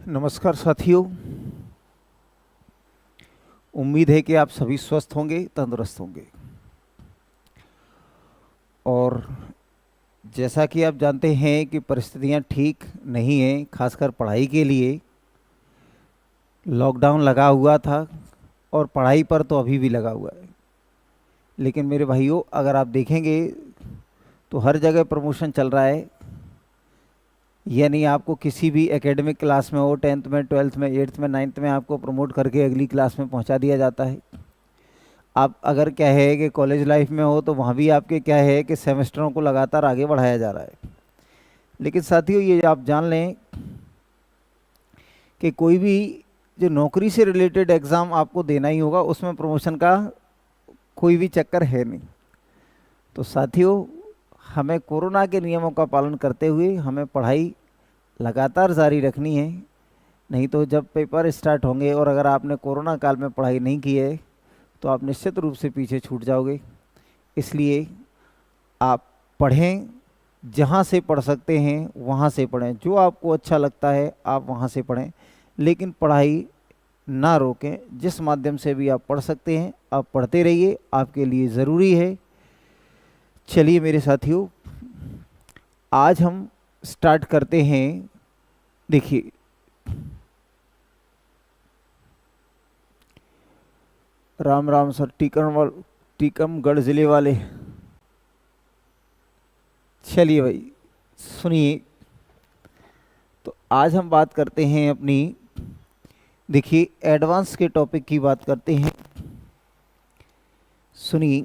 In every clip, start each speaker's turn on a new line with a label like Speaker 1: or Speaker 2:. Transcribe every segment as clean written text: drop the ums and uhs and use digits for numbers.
Speaker 1: नमस्कार साथियों। उम्मीद है कि आप सभी स्वस्थ होंगे, तंदुरुस्त होंगे। और जैसा कि आप जानते हैं कि परिस्थितियां ठीक नहीं हैं, खासकर पढ़ाई के लिए। लॉकडाउन लगा हुआ था और पढ़ाई पर तो अभी भी लगा हुआ है। लेकिन मेरे भाइयों, अगर आप देखेंगे तो हर जगह प्रमोशन चल रहा है। यानी आपको किसी भी एकेडमिक क्लास में हो, 10th में, 12th में, 8th में, 9th में, आपको प्रमोट करके अगली क्लास में पहुंचा दिया जाता है। आप अगर क्या है कि कॉलेज लाइफ में हो तो वहाँ भी आपके क्या है कि सेमेस्टरों को लगातार आगे बढ़ाया जा रहा है। लेकिन साथियों, ये आप जान लें कि कोई भी जो नौकरी से रिलेटेड एग्ज़ाम आपको देना ही होगा, उसमें प्रमोशन का कोई भी चक्कर है नहीं। तो साथियों, हमें कोरोना के नियमों का पालन करते हुए हमें पढ़ाई लगातार जारी रखनी है। नहीं तो जब पेपर स्टार्ट होंगे और अगर आपने कोरोना काल में पढ़ाई नहीं की है तो आप निश्चित रूप से पीछे छूट जाओगे। इसलिए आप पढ़ें, जहाँ से पढ़ सकते हैं वहाँ से पढ़ें। जो आपको अच्छा लगता है आप वहाँ से पढ़ें, लेकिन पढ़ाई ना रोकें। जिस माध्यम से भी आप पढ़ सकते हैं आप पढ़ते रहिए, आपके लिए ज़रूरी है। चलिए मेरे साथियों, आज हम स्टार्ट करते हैं। देखिए, राम राम सर, टीकमगढ़ ज़िले वाले। चलिए भाई, सुनिए। तो आज हम बात करते हैं अपनी, देखिए, एडवांस के टॉपिक की बात करते हैं। सुनिए,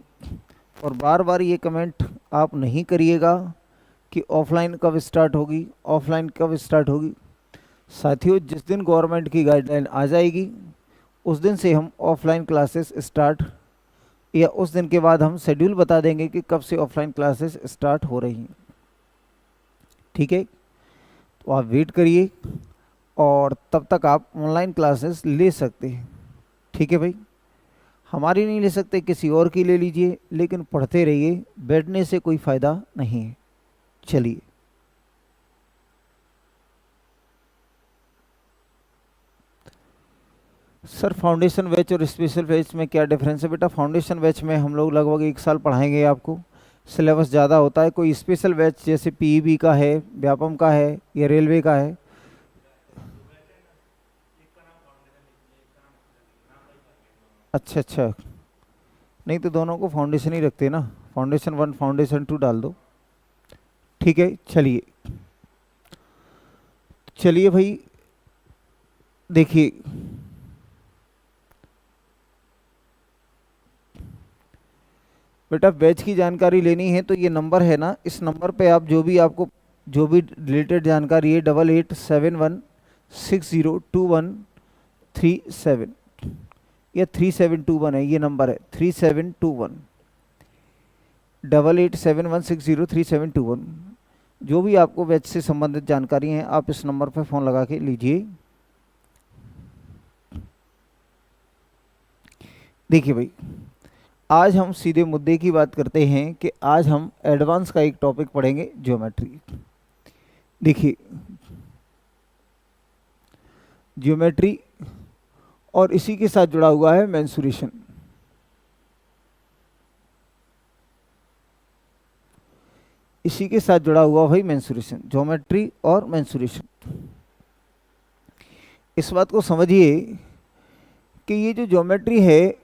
Speaker 1: और बार बार ये कमेंट आप नहीं करिएगा कि ऑफलाइन कब स्टार्ट होगी, ऑफलाइन कब स्टार्ट होगी। साथियों, जिस दिन गवर्नमेंट की गाइडलाइन आ जाएगी उस दिन से हम ऑफलाइन क्लासेस स्टार्ट, या उस दिन के बाद हम शेड्यूल बता देंगे कि कब से ऑफलाइन क्लासेस स्टार्ट हो रही हैं। ठीक है, तो आप वेट करिए और तब तक आप ऑनलाइन क्लासेस ले सकते हैं। ठीक है भाई, हमारी नहीं ले सकते, किसी और की ले लीजिए, लेकिन पढ़ते रहिए, बैठने से कोई फ़ायदा नहीं है। चलिए, सर फाउंडेशन बैच और स्पेशल बैच में क्या डिफरेंस है? बेटा, फाउंडेशन बैच में हम लोग लगभग 1 साल पढ़ाएंगे आपको, सिलेबस ज़्यादा होता है। कोई स्पेशल बैच जैसे पीईबी का है, व्यापम का है या रेलवे का है। अच्छा अच्छा, नहीं तो दोनों को फाउंडेशन ही रखते ना, फाउंडेशन 1 फाउंडेशन 2 डाल दो। ठीक है, चलिए। चलिए भाई, देखिए, बेटा बैच की जानकारी लेनी है तो ये नंबर है ना, इस नंबर पे आप जो भी रिलेटेड जानकारी है, 8871602137 या 3721 है, ये नंबर है 3721, 8871603721। जो भी आपको बैच से संबंधित जानकारी है आप इस नंबर पर फ़ोन लगा के लीजिए। देखिए भाई, आज हम सीधे मुद्दे की बात करते हैं कि आज हम एडवांस का एक टॉपिक पढ़ेंगे, ज्योमेट्री। देखिए, ज्योमेट्री और इसी के साथ जुड़ा हुआ है मेंसुरेशन। इसी के साथ जुड़ा हुआ भाई मेंसुरेशन, ज्योमेट्री और मेंसुरेशन। इस बात को समझिए कि ये जो ज्योमेट्री है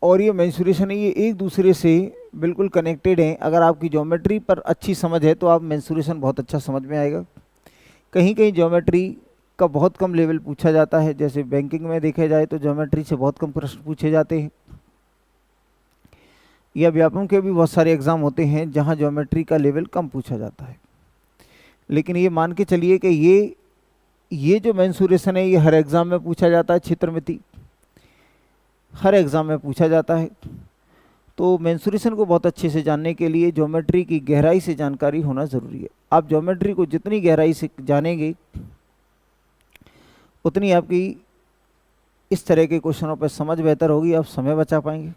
Speaker 1: और ये मेंसुरेशन है, ये एक दूसरे से बिल्कुल कनेक्टेड हैं। अगर आपकी ज्योमेट्री पर अच्छी समझ है तो आप मेंसुरेशन बहुत अच्छा समझ में आएगा। कहीं कहीं ज्योमेट्री का बहुत कम लेवल पूछा जाता है, जैसे बैंकिंग में देखा जाए तो ज्योमेट्री से बहुत कम प्रश्न पूछे जाते हैं, या व्यापम के भी बहुत सारे एग्जाम होते हैं जहां ज्योमेट्री का लेवल कम पूछा जाता है। लेकिन ये मान के चलिए कि ये जो मेंसुरेशन है ये हर एग्जाम में पूछा जाता है, क्षेत्रमिति हर एग्जाम में पूछा जाता है। तो मेंसुरेशन को बहुत अच्छे से जानने के लिए ज्योमेट्री की गहराई से जानकारी होना ज़रूरी है। आप ज्योमेट्री को जितनी गहराई से जानेंगे उतनी आपकी इस तरह के क्वेश्चनों पर समझ बेहतर होगी, आप समय बचा पाएंगे।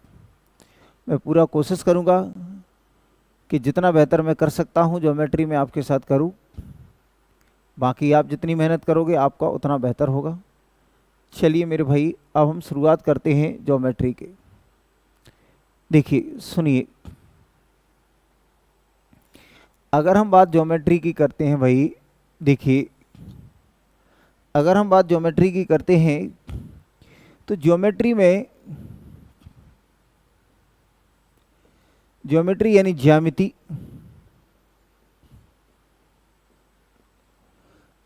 Speaker 1: मैं पूरा कोशिश करूंगा कि जितना बेहतर मैं कर सकता हूं ज्योमेट्री में आपके साथ करूं। बाकी आप जितनी मेहनत करोगे आपका उतना बेहतर होगा। चलिए मेरे भाई, अब हम शुरुआत करते हैं ज्योमेट्री के। देखिए सुनिए, अगर हम बात ज्योमेट्री की करते हैं भाई, देखिए अगर हम बात ज्योमेट्री की करते हैं तो ज्योमेट्री यानी ज्यामिति,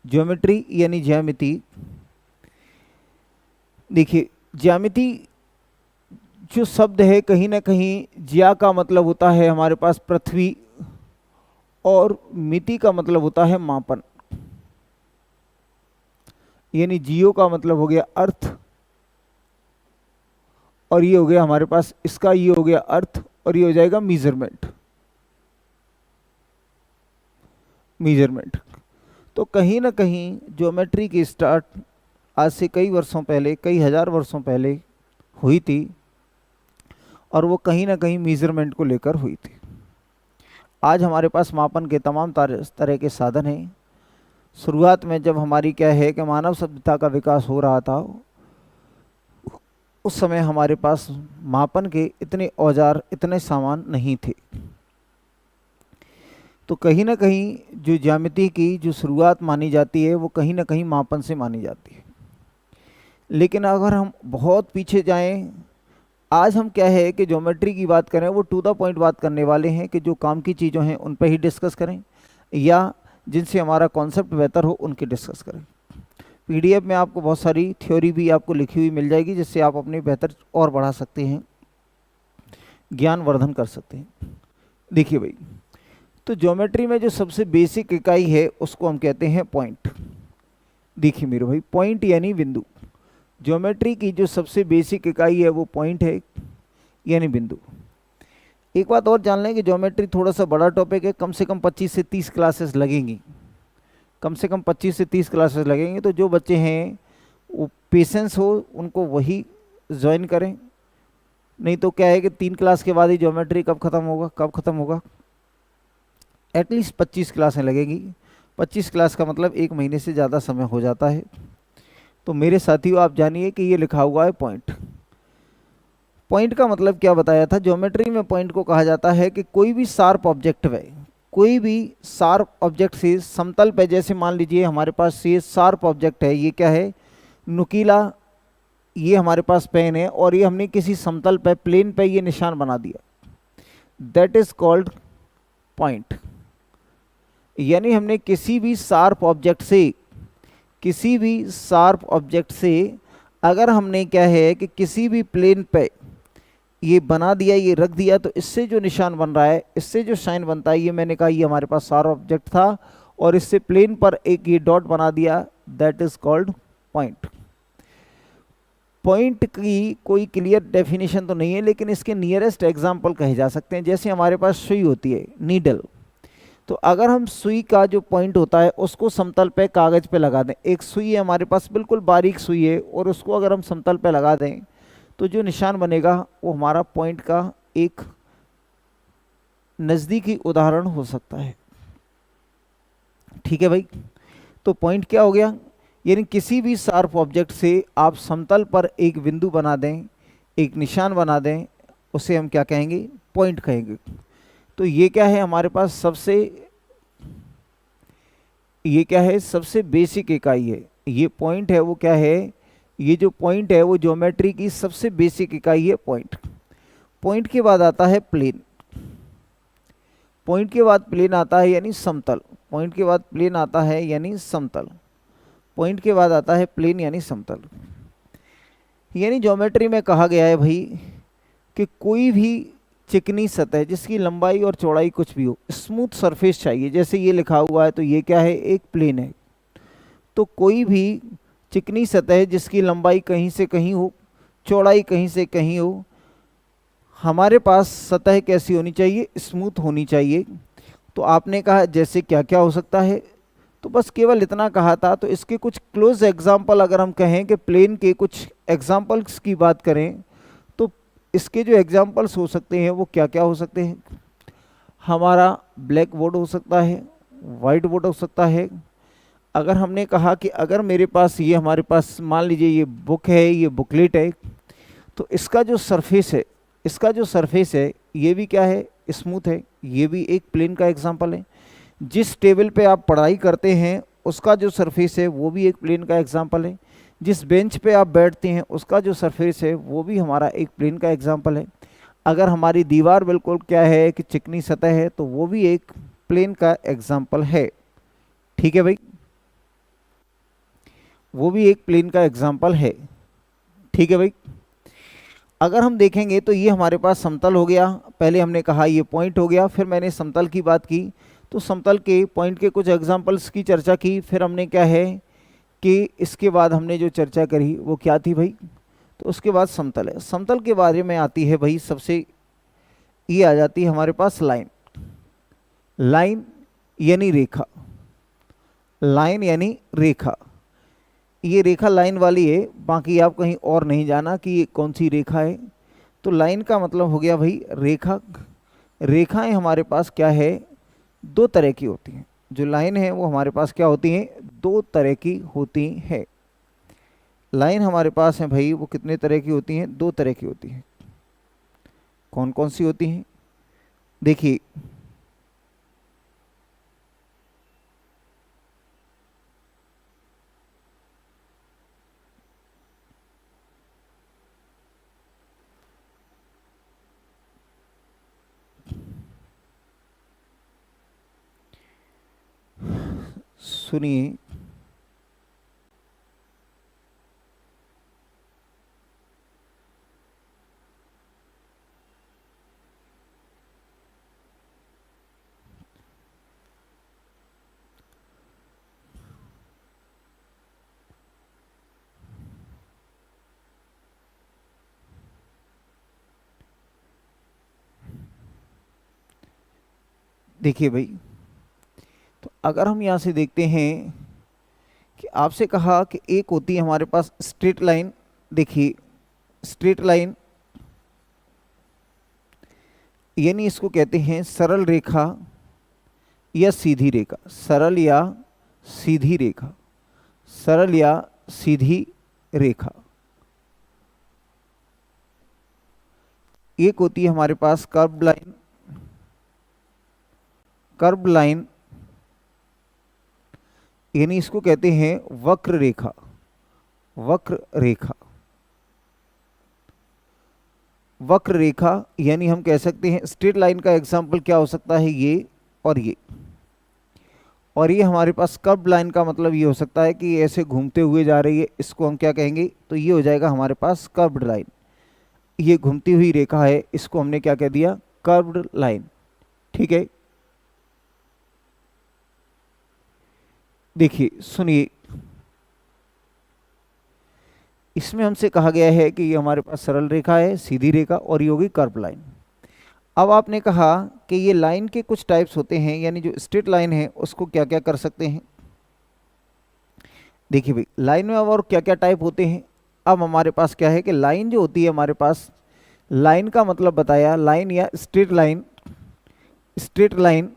Speaker 1: ज्योमेट्री यानी ज्यामिति। देखिए ज्यामिति जो शब्द है, कहीं ना कहीं ज्या का मतलब होता है हमारे पास पृथ्वी, और मिति का मतलब होता है मापन, यानी जियो का मतलब हो गया अर्थ, और ये हो गया हमारे पास, इसका ये हो गया अर्थ, और ये हो जाएगा मेजरमेंट। मेजरमेंट तो कहीं ना कहीं ज्योमेट्री की स्टार्ट आज से कई वर्षों पहले, कई हजार वर्षों पहले हुई थी, और वो कहीं ना कहीं मेजरमेंट को लेकर हुई थी। आज हमारे पास मापन के तमाम तरह के साधन हैं। शुरुआत में जब हमारी क्या है कि मानव सभ्यता का विकास हो रहा था, उस समय हमारे पास मापन के इतने औजार, इतने सामान नहीं थे। तो कहीं ना कहीं जो ज्यामिति की जो शुरुआत मानी जाती है वो कहीं ना कहीं मापन से मानी जाती है। लेकिन अगर हम बहुत पीछे जाएं, आज हम क्या है कि ज्योमेट्री की बात करें, वो टू द पॉइंट बात करने वाले हैं कि जो काम की चीज़ों हैं उन पर ही डिस्कस करें, या जिनसे हमारा कॉन्सेप्ट बेहतर हो उनकी डिस्कस करें। पीडीएफ में आपको बहुत सारी थ्योरी भी आपको लिखी हुई मिल जाएगी, जिससे आप अपनी बेहतर और बढ़ा सकते हैं, ज्ञान वर्धन कर सकते हैं। देखिए भाई, तो ज्योमेट्री में जो सबसे बेसिक इकाई है उसको हम कहते हैं पॉइंट। देखिए मेरे भाई, पॉइंट यानी बिंदु। ज्योमेट्री की जो सबसे बेसिक इकाई है वो पॉइंट है, यानी बिंदु। एक बात और जान लें कि ज्योमेट्री थोड़ा सा बड़ा टॉपिक है, कम से कम 25 से 30 क्लासेस लगेंगी, कम से कम 25 से 30 क्लासेस लगेंगी। तो जो बच्चे हैं वो पेशेंस हो, उनको वही ज्वाइन करें, नहीं तो क्या है कि 3 क्लास के बाद ही ज्योमेट्री कब ख़त्म होगा, कब ख़त्म होगा। एटलीस्ट 25 क्लासें लगेंगी। 25 क्लास का मतलब 1 महीने से ज़्यादा समय हो जाता है। तो मेरे साथियों, आप जानिए कि ये लिखा हुआ है पॉइंट। पॉइंट का मतलब क्या बताया था? ज्योमेट्री में पॉइंट को कहा जाता है कि कोई भी शार्प ऑब्जेक्ट है, कोई भी शार्प ऑब्जेक्ट से समतल पे, जैसे मान लीजिए हमारे पास ये शार्प ऑब्जेक्ट है, ये क्या है, नुकीला, ये हमारे पास पेन है, और ये हमने किसी समतल पे, प्लेन पे ये निशान बना दिया, दैट इज कॉल्ड पॉइंट। यानी हमने किसी भी शार्प ऑब्जेक्ट से, किसी भी शार्प ऑब्जेक्ट से अगर हमने क्या है कि किसी भी प्लेन पे ये बना दिया, ये रख दिया, तो इससे जो निशान बन रहा है, इससे जो साइन बनता है, ये मैंने कहा ये हमारे पास शार्प ऑब्जेक्ट था, और इससे प्लेन पर एक ये डॉट बना दिया, that is called point. Point की कोई क्लियर डेफिनेशन तो नहीं है, लेकिन इसके नियरेस्ट एग्जाम्पल कहे जा सकते हैं। जैसे हमारे पास सुई होती है, नीडल, तो अगर हम सुई का जो पॉइंट होता है उसको समतल पे कागज पे लगा दें, एक सुई है हमारे पास, बिल्कुल बारीक सुई है, और उसको अगर हम समतल पे लगा दें तो जो निशान बनेगा वो हमारा पॉइंट का एक नज़दीकी उदाहरण हो सकता है। ठीक है भाई, तो पॉइंट क्या हो गया, यानी किसी भी शार्प ऑब्जेक्ट से आप समतल पर एक बिंदु बना दें, एक निशान बना दें, उसे हम क्या कहेंगे, पॉइंट कहेंगे। तो ये क्या है हमारे पास सबसे, ये क्या है, सबसे बेसिक इकाई है। ये पॉइंट है वो क्या है, ये जो पॉइंट है वो ज्योमेट्री की सबसे बेसिक इकाई है, पॉइंट। पॉइंट के बाद आता है प्लेन, पॉइंट के बाद प्लेन आता है यानी समतल, पॉइंट के बाद प्लेन आता है यानी समतल, पॉइंट के बाद आता है प्लेन यानी समतल। यानी ज्योमेट्री में कहा गया है भाई कि कोई भी चिकनी सतह जिसकी लंबाई और चौड़ाई कुछ भी हो, स्मूथ सरफेस चाहिए। जैसे ये लिखा हुआ है तो ये क्या है, एक प्लेन है। तो कोई भी चिकनी सतह जिसकी लंबाई कहीं से कहीं हो, चौड़ाई कहीं से कहीं हो, हमारे पास सतह कैसी होनी चाहिए, स्मूथ होनी चाहिए। तो आपने कहा जैसे क्या क्या हो सकता है, तो बस केवल इतना कहा था। तो इसके कुछ क्लोज एग्जाम्पल अगर हम कहें कि प्लेन के कुछ एग्जाम्पल्स की बात करें, तो इसके जो एग्जाम्पल्स हो सकते हैं वो क्या क्या हो सकते हैं। हमारा ब्लैक बोर्ड हो सकता है, वाइट बोर्ड हो सकता है, अगर हमने कहा कि अगर मेरे पास ये, हमारे पास मान लीजिए ये बुक है, ये बुकलेट है, तो इसका जो सरफेस है, इसका जो सरफेस है ये भी क्या है, स्मूथ है, ये भी एक प्लेन का एग्जांपल है। जिस टेबल पे आप पढ़ाई करते हैं उसका जो सरफेस है वो भी एक प्लेन का एग्जांपल है। जिस बेंच पे आप बैठते हैं उसका जो सरफेस है वो भी हमारा एक प्लेन का एग्जांपल है। अगर हमारी दीवार बिल्कुल क्या है कि चिकनी सतह है तो वो भी एक प्लेन का एग्जांपल है। ठीक है भाई, वो भी एक प्लेन का एग्जांपल है। ठीक है भाई, अगर हम देखेंगे तो ये हमारे पास समतल हो गया, पहले हमने कहा ये पॉइंट हो गया, फिर मैंने समतल की बात की, तो समतल के पॉइंट के कुछ एग्जांपल्स की चर्चा की, फिर हमने क्या है कि इसके बाद हमने जो चर्चा करी वो क्या थी भाई, तो उसके बाद समतल है। समतल के बारे में आती है भाई सबसे, ये आ जाती है हमारे पास लाइन। लाइन यानी रेखा, लाइन यानी रेखा, ये रेखा लाइन वाली है, बाकी आप कहीं और नहीं जाना कि ये कौन सी रेखा है। तो लाइन का मतलब हो गया भाई रेखा। रेखाएं हमारे पास क्या है, दो तरह की होती हैं। जो लाइन है वो हमारे पास क्या होती हैं, दो तरह की होती है। लाइन हमारे पास है भाई, वो कितने तरह की होती हैं, दो तरह की होती हैं। कौन कौन सी होती हैं, देखिए सुनिए, देखिए भाई, तो अगर हम यहाँ से देखते हैं कि आपसे कहा कि एक होती है हमारे पास स्ट्रेट लाइन। देखिए स्ट्रेट लाइन यानी इसको कहते हैं सरल रेखा या सीधी रेखा, सरल या सीधी रेखा, सरल या सीधी रेखा। एक होती है हमारे पास कर्व लाइन, कर्व लाइन यानी इसको कहते हैं वक्र रेखा, वक्र रेखा। वक्र रेखा यानी हम कह सकते हैं स्ट्रेट लाइन का एग्जांपल क्या हो सकता है, ये और ये। और ये हमारे पास कर्व लाइन का मतलब ये हो सकता है कि ऐसे घूमते हुए जा रही है, इसको हम क्या कहेंगे, तो ये हो जाएगा हमारे पास कर्व्ड लाइन। ये घूमती हुई रेखा है, इसको हमने क्या कह दिया, कर्व्ड लाइन। ठीक है, देखिए सुनिए, इसमें हमसे कहा गया है कि ये हमारे पास सरल रेखा है, सीधी रेखा, और ये होगी कर्व लाइन। अब आपने कहा कि ये लाइन के कुछ टाइप्स होते हैं, यानी जो स्ट्रेट लाइन है उसको क्या क्या कर सकते हैं। देखिए भाई लाइन में अब और क्या क्या टाइप होते हैं। अब हमारे पास क्या है कि लाइन जो होती है हमारे पास, लाइन का मतलब बताया, लाइन या straight line. Straight line,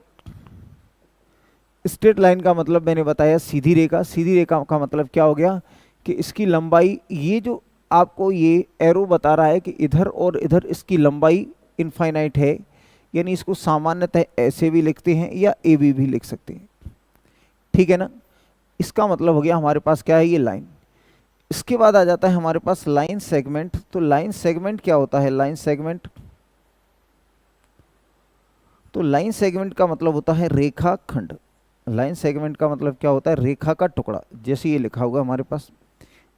Speaker 1: straight line का मतलब मैंने बताया सीधी रेखा। सीधी रेखा का मतलब क्या हो गया कि इसकी लंबाई, ये जो आपको ये एरो बता रहा है कि इधर और इधर इसकी लंबाई इनफाइनाइट है, यानी इसको सामान्यतः ऐसे भी लिखते हैं या ए बी भी लिख सकते हैं। ठीक है ना, इसका मतलब हो गया हमारे पास क्या है, ये लाइन। इसके बाद आ जाता है हमारे पास लाइन सेगमेंट। तो लाइन सेगमेंट क्या होता है, लाइन सेगमेंट, तो लाइन सेगमेंट का मतलब होता है रेखा खंड। लाइन सेगमेंट का मतलब क्या होता है, रेखा का टुकड़ा, जैसे ये लिखा होगा हमारे पास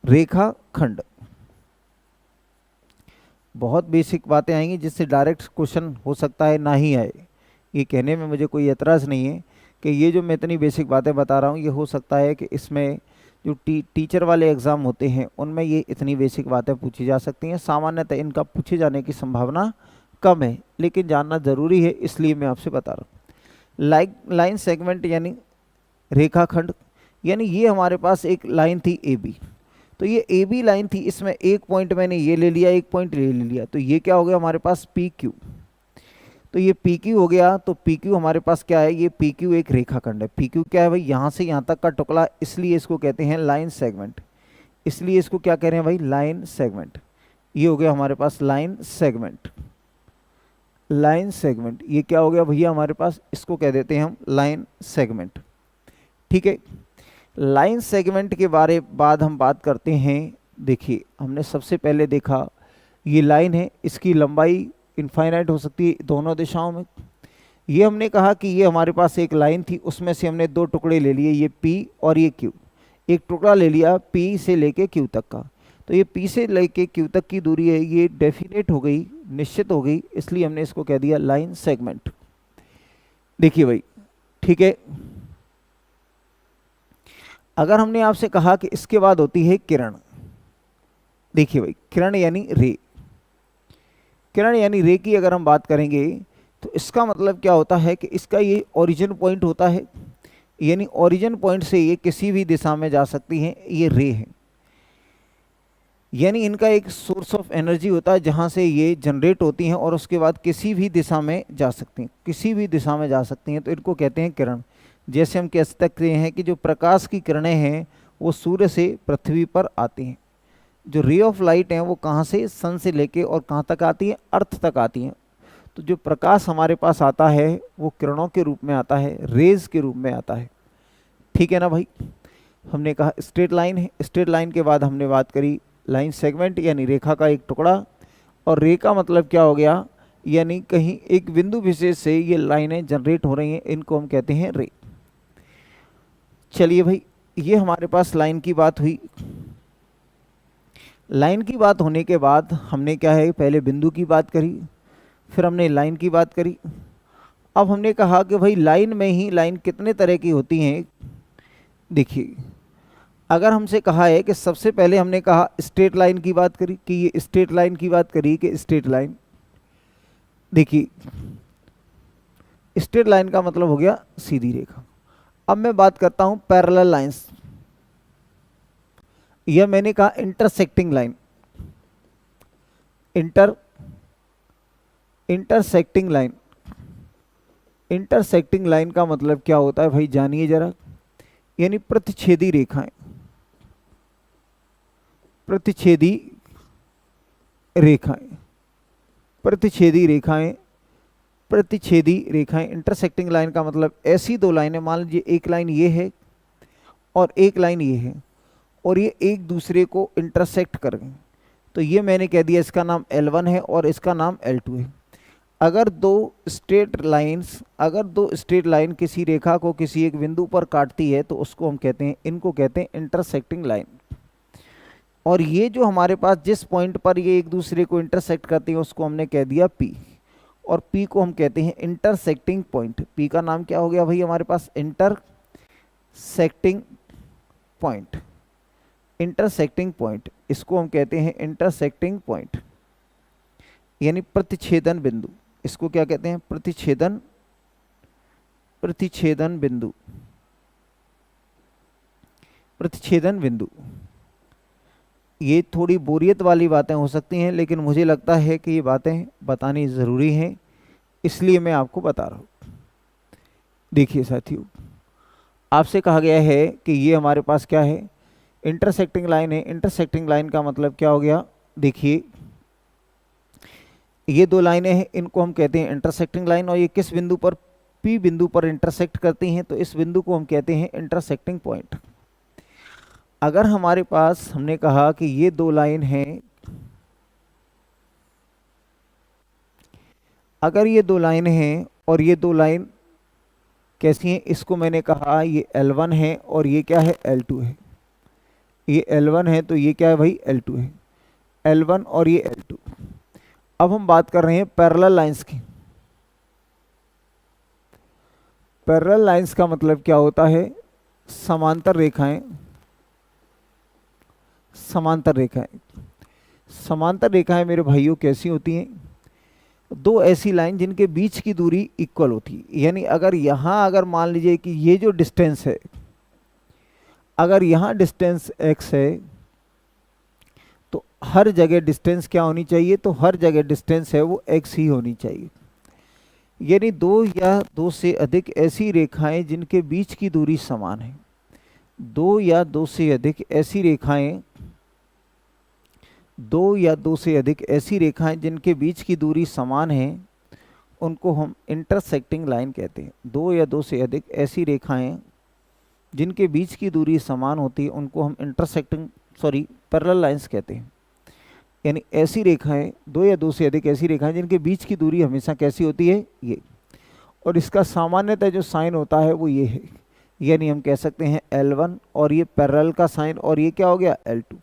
Speaker 1: रेखा खंड। बहुत बेसिक बातें आएंगी जिससे डायरेक्ट क्वेश्चन हो सकता है ना ही आए, ये कहने में मुझे कोई एतराज़ नहीं है कि ये जो मैं इतनी बेसिक बातें बता रहा हूँ, ये हो सकता है कि इसमें जो टीचर वाले एग्ज़ाम होते हैं उनमें ये इतनी बेसिक बातें पूछी जा सकती हैं। सामान्यतः इनका पूछे जाने की संभावना कम है, लेकिन जानना ज़रूरी है, इसलिए मैं आपसे बता रहा हूँ। लाइन सेगमेंट यानी रेखाखंड, यानी ये हमारे पास एक लाइन थी ए बी, तो ये ए बी लाइन थी, इसमें एक पॉइंट मैंने ये ले लिया, एक पॉइंट ले लिया, तो ये क्या हो गया हमारे पास पी क्यू। तो ये पी क्यू हो गया। तो पी क्यू हमारे पास क्या है, ये पी क्यू एक रेखाखंड है। पी क्यू क्या है भाई, यहाँ से यहाँ तक का टुकड़ा, इसलिए इसको कहते हैं लाइन सेगमेंट। इसलिए इसको क्या कह रहे हैं भाई, लाइन सेगमेंट। ये हो गया हमारे पास लाइन सेगमेंट। लाइन सेगमेंट ये क्या हो गया भैया हमारे पास, इसको कह देते हैं हम लाइन सेगमेंट। ठीक है, लाइन सेगमेंट के बाद हम बात करते हैं। देखिए हमने सबसे पहले देखा ये लाइन है, इसकी लंबाई इनफाइनाइट हो सकती है दोनों दिशाओं में। ये हमने कहा कि ये हमारे पास एक लाइन थी, उसमें से हमने दो टुकड़े ले लिए, ये P और ये Q। एक टुकड़ा ले लिया P से लेके Q तक का, तो ये P से लेके Q तक की दूरी है, ये डेफिनेट हो गई, निश्चित हो गई, इसलिए हमने इसको कह दिया लाइन सेगमेंट। देखिए भाई, ठीक है, अगर हमने आपसे कहा कि इसके बाद होती है किरण। देखिए भाई, किरण यानी रे, किरण यानी रे की अगर हम बात करेंगे तो इसका मतलब क्या होता है कि इसका ये ओरिजिन पॉइंट होता है, यानी ओरिजिन पॉइंट से ये किसी भी दिशा में जा सकती हैं, ये रे है। यानी इनका एक सोर्स ऑफ एनर्जी होता है जहाँ से ये जनरेट होती हैं और उसके बाद किसी भी दिशा में जा सकती हैं, किसी भी दिशा में जा सकती हैं, तो इनको कहते हैं किरण। जैसे हम कह सकते हैं कि जो प्रकाश की किरणें हैं वो सूर्य से पृथ्वी पर आती हैं। जो रे ऑफ लाइट हैं वो कहाँ से, सन से लेके और कहाँ तक आती हैं, अर्थ तक आती हैं। तो जो प्रकाश हमारे पास आता है वो किरणों के रूप में आता है, रेज के रूप में आता है। ठीक है ना भाई, हमने कहा स्ट्रेट लाइन है। स्ट्रेट लाइन के बाद हमने बात करी लाइन सेगमेंट यानी रेखा का एक टुकड़ा, और रे का मतलब क्या हो गया, यानी कहीं एक बिंदु विशेष से ये लाइनें जनरेट हो रही हैं, इनको हम कहते हैं रे। चलिए भाई, ये हमारे पास लाइन की बात हुई। लाइन की बात होने के बाद हमने क्या है, पहले बिंदु की बात करी, फिर हमने लाइन की बात करी। अब हमने कहा कि भाई लाइन में ही लाइन कितने तरह की होती हैं। देखिए, अगर हमसे कहा है कि सबसे पहले हमने कहा स्ट्रेट लाइन की बात करी कि ये स्ट्रेट लाइन की बात करी कि स्ट्रेट लाइन। देखिए, स्ट्रेट लाइन का मतलब हो गया सीधी रेखा। अब मैं बात करता हूं पैरेलल लाइंस, यह मैंने कहा intersecting line. Intersecting line, intersecting line का मतलब क्या होता है भाई, जानिए जरा। यानी प्रतिच्छेदी रेखाएं, प्रतिच्छेदी रेखाएं, प्रतिच्छेदी रेखाएं, प्रतिच्छेदी रेखाएं। इंटरसेक्टिंग लाइन का मतलब ऐसी दो लाइनें, मान लीजिए एक लाइन ये है और एक लाइन ये है, और ये एक दूसरे को इंटरसेक्ट कर गए, तो ये मैंने कह दिया इसका नाम L1 है और इसका नाम L2 है। अगर दो स्ट्रेट लाइन किसी रेखा को किसी एक बिंदु पर काटती है तो उसको हम कहते हैं, इनको कहते हैं इंटरसेक्टिंग लाइन। और ये जो हमारे पास जिस पॉइंट पर ये एक दूसरे को इंटरसेक्ट करते हैं उसको हमने कह दिया P, और P को हम कहते हैं इंटरसेक्टिंग पॉइंट। P का नाम क्या हो गया भाई हमारे पास, इंटरसेक्टिंग पॉइंट। इंटरसेक्टिंग पॉइंट, इसको हम कहते हैं इंटरसेक्टिंग पॉइंट, यानी प्रतिच्छेदन बिंदु। इसको क्या कहते हैं, प्रतिच्छेदन बिंदु, प्रतिच्छेदन बिंदु। ये थोड़ी बोरियत वाली बातें हो सकती हैं, लेकिन मुझे लगता है कि ये बातें बतानी ज़रूरी हैं, इसलिए मैं आपको बता रहा हूँ। देखिए साथियों, आपसे कहा गया है कि ये हमारे पास क्या है, इंटरसेक्टिंग लाइन है। इंटरसेक्टिंग लाइन का मतलब क्या हो गया, देखिए ये दो लाइनें हैं, इनको हम कहते हैं इंटरसेक्टिंग लाइन, और ये किस बिंदु पर, P बिंदु पर इंटरसेक्ट करती हैं, तो इस बिंदु को हम कहते हैं इंटरसेक्टिंग पॉइंट। अगर हमारे पास, हमने कहा कि ये दो लाइन हैं, अगर ये दो लाइन हैं और ये दो लाइन कैसी हैं, इसको मैंने कहा ये L1 है और ये क्या है, L2 है। ये L1 है तो ये क्या है भाई, L2 है, L1 और ये L2। अब हम बात कर रहे हैं पैरेलल लाइंस की। पैरेलल लाइंस का मतलब क्या होता है, समांतर रेखाएं। समांतर रेखाएं, समांतर रेखाएं मेरे भाइयों कैसी होती हैं, दो ऐसी लाइन जिनके बीच की दूरी इक्वल होती है। यानी अगर यहाँ, अगर मान लीजिए कि ये जो डिस्टेंस है, अगर यहाँ डिस्टेंस x है तो हर जगह डिस्टेंस क्या होनी चाहिए, तो हर जगह डिस्टेंस है वो x ही होनी चाहिए। यानी दो या दो से अधिक ऐसी रेखाएं जिनके बीच की दूरी समान है। दो या दो से अधिक ऐसी रेखाएं, दो या दो से अधिक ऐसी रेखाएं जिनके बीच की दूरी समान है, उनको हम इंटरसेक्टिंग लाइन कहते हैं। दो या दो से अधिक ऐसी रेखाएं जिनके बीच की दूरी समान होती है, उनको हम पैरेलल लाइंस कहते हैं। यानी ऐसी रेखाएं, दो या दो से अधिक ऐसी रेखाएं जिनके बीच की दूरी हमेशा कैसी होती है, ये। और इसका सामान्यतः जो साइन होता है वो ये है, यानी हम कह सकते हैं L1, और ये पैरेलल का साइन, और ये क्या हो गया, L2।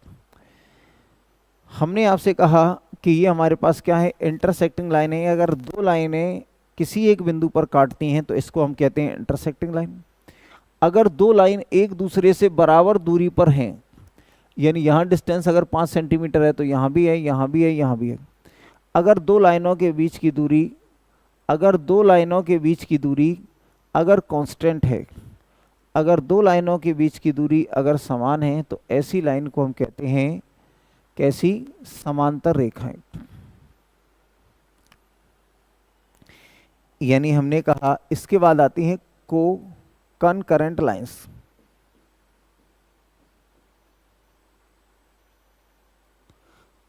Speaker 1: हमने आपसे कहा कि ये हमारे पास क्या है, इंटरसेक्टिंग लाइन है। अगर दो लाइनें किसी एक बिंदु पर काटती हैं तो इसको हम कहते हैं इंटरसेक्टिंग लाइन। अगर दो लाइन एक दूसरे से बराबर दूरी पर हैं, यानी यहाँ डिस्टेंस अगर 5 सेंटीमीटर है तो यहाँ भी है, यहाँ भी है, यहाँ भी है। अगर दो लाइनों के बीच की दूरी, अगर दो लाइनों के बीच की दूरी अगर कांस्टेंट है, अगर दो लाइनों के बीच की दूरी अगर समान है, तो ऐसी लाइन को हम कहते हैं कैसी, समांतर रेखाएं। यानी हमने कहा इसके बाद आती हैं को कनकरेंट लाइंस।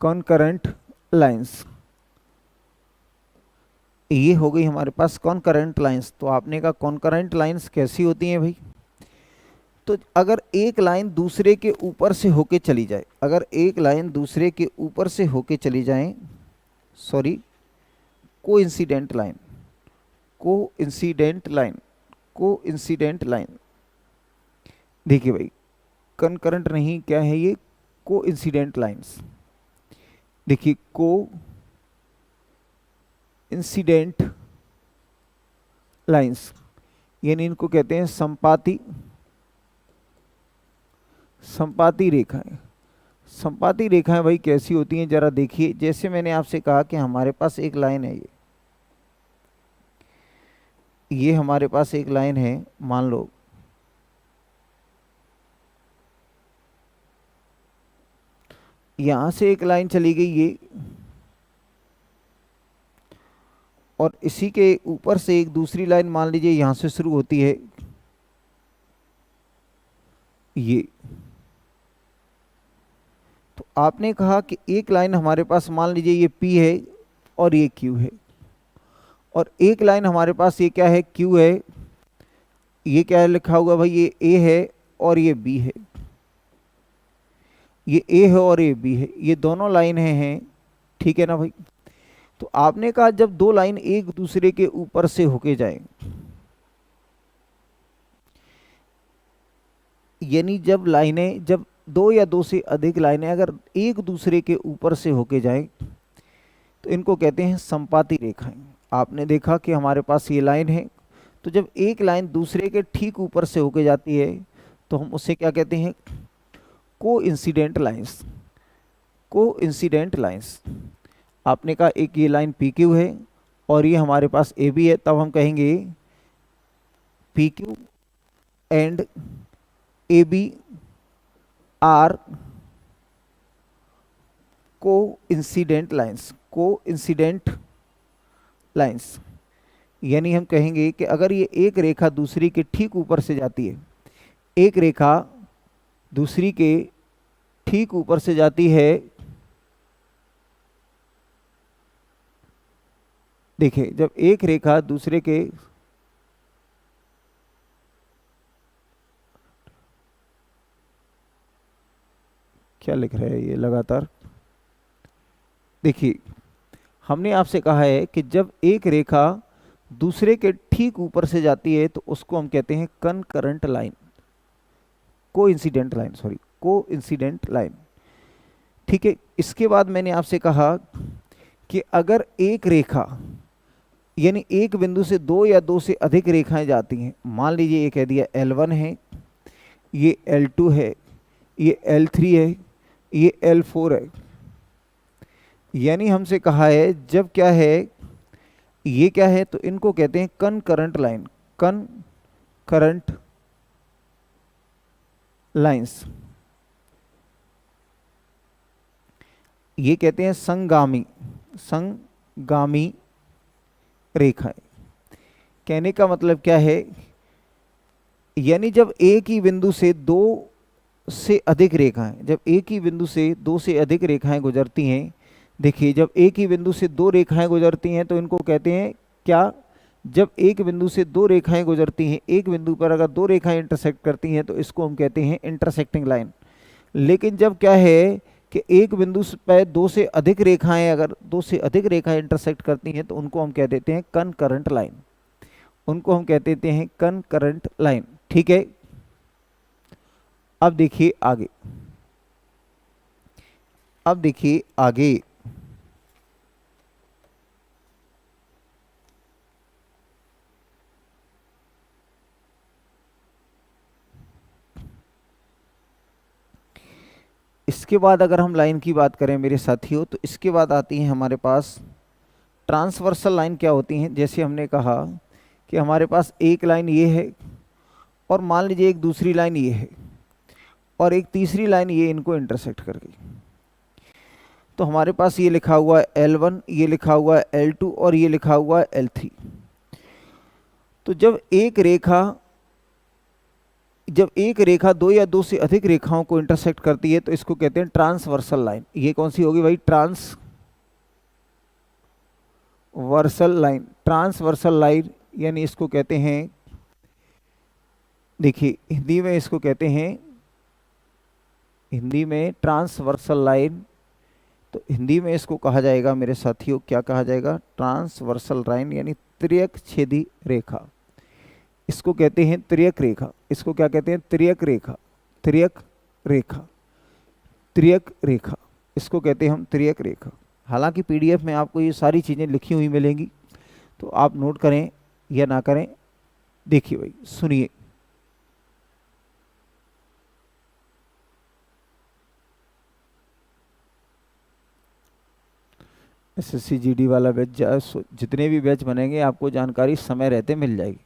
Speaker 1: कॉनकरेंट लाइंस, ये हो गई हमारे पास कॉनकरेंट लाइंस। तो आपने कहा कॉनकरेंट लाइंस कैसी होती हैं भाई, तो अगर एक लाइन दूसरे के ऊपर से होके चली जाए, अगर एक लाइन दूसरे के ऊपर से होके चली जाए, coincident line, coincident line, coincident line. देखिए भाई, कनकरेंट नहीं, क्या है ये, कोइंसिडेंट लाइंस। देखिए को इंसिडेंट लाइंस, यानी इनको कहते हैं संपाती, संपाती रेखाएं। संपाती रेखाएं भाई कैसी होती हैं, जरा देखिए। जैसे मैंने आपसे कहा कि हमारे पास एक लाइन है, ये हमारे पास एक लाइन है, मान लो यहां से एक लाइन चली गई ये, और इसी के ऊपर से एक दूसरी लाइन मान लीजिए यहां से शुरू होती है ये। तो आपने कहा कि एक लाइन हमारे पास मान लीजिए ये P है और ये Q है, और एक लाइन हमारे पास ये क्या है, Q है। ये क्या है लिखा हुआ भाई, ये A है और ये B है, ये A है और ये B है, ये दोनों लाइन हैं, ठीक है ना भाई। तो आपने कहा जब दो लाइन एक दूसरे के ऊपर से होके जाए, यानी जब लाइनें, जब दो या दो से अधिक लाइनें अगर एक दूसरे के ऊपर से होके जाएं, तो इनको कहते हैं संपाती रेखाएं। आपने देखा कि हमारे पास ये लाइन है, तो जब एक लाइन दूसरे के ठीक ऊपर से होके जाती है तो हम उसे क्या कहते हैं, कोइंसिडेंट लाइंस, कोइंसिडेंट लाइंस। आपने कहा एक ये लाइन PQ है और ये हमारे पास AB है, तब हम कहेंगे PQ and AB are coincident lines, coincident lines. यानी हम कहेंगे कि अगर ये एक रेखा दूसरी के ठीक ऊपर से जाती है, एक रेखा दूसरी के ठीक ऊपर से जाती है, देखिए जब एक रेखा दूसरे के, क्या लिख रहे हैं ये लगातार, देखिए हमने आपसे कहा है कि जब एक रेखा दूसरे के ठीक ऊपर से जाती है तो उसको हम कहते हैं concurrent line, coincident line, coincident line, ठीक है। इसके बाद मैंने आपसे कहा कि अगर एक रेखा, यानी एक बिंदु से दो या दो से अधिक रेखाएं जाती हैं, मान लीजिए ये कह दिया L1 है, ये L2 है, ये L3 है, ये L4 है, यानी हमसे कहा है जब क्या है, ये क्या है, तो इनको कहते हैं कनकरेंट लाइन, कनकरेंट लाइंस। ये कहते हैं संगामी, संगामी रेखाएं। कहने का मतलब क्या है, यानी जब एक ही बिंदु से दो से अधिक रेखाएं, जब एक ही बिंदु से दो से अधिक रेखाएं गुजरती हैं, देखिए जब एक ही बिंदु से दो रेखाएं गुजरती हैं तो इनको कहते हैं क्या, जब एक बिंदु से दो रेखाएं गुजरती हैं, एक बिंदु पर अगर दो रेखाएं इंटरसेक्ट करती हैं तो इसको हम कहते हैं इंटरसेक्टिंग लाइन। लेकिन जब क्या है कि एक बिंदु पर दो से अधिक रेखाएं, अगर दो से अधिक रेखाएं इंटरसेक्ट करती हैं तो उनको हम कह देते हैं कनकरेंट लाइन, उनको हम कह देते हैं कनकरेंट लाइन। ठीक है, अब देखिए आगे, अब देखिए आगे, इसके बाद अगर हम लाइन की बात करें मेरे साथियों, तो इसके बाद आती है हमारे पास ट्रांसवर्सल लाइन। क्या होती हैं, जैसे हमने कहा कि हमारे पास एक लाइन ये है, और मान लीजिए एक दूसरी लाइन ये है, और एक तीसरी लाइन ये इनको इंटरसेक्ट कर गई, तो हमारे पास ये लिखा हुआ है L1, ये लिखा हुआ है L2 और ये लिखा हुआ है L3। तो जब एक रेखा दो या दो से अधिक रेखाओं को इंटरसेक्ट करती है तो इसको कहते हैं ट्रांसवर्सल लाइन। ये कौन सी होगी भाई, ट्रांसवर्सल लाइन। ट्रांसवर्सल लाइन यानी इसको कहते हैं, देखिए हिंदी में इसको कहते हैं, हिंदी में ट्रांसवर्सल लाइन, तो हिंदी में इसको कहा जाएगा मेरे साथियों, क्या कहा जाएगा, ट्रांसवर्सल लाइन यानी त्रियक छेदी रेखा। इसको कहते हैं त्रियक रेखा, इसको क्या कहते हैं, त्रियक रेखा, त्रियक रेखा, त्रियक रेखा, इसको कहते हैं हम त्रियक रेखा। हालांकि पीडीएफ में आपको ये सारी चीज़ें लिखी हुई मिलेंगी, तो आप नोट करें या ना करें। देखिए भाई सुनिए, एसएससी जीडी वाला बैच, जितने भी बैच बनेंगे आपको जानकारी समय रहते मिल जाएगी।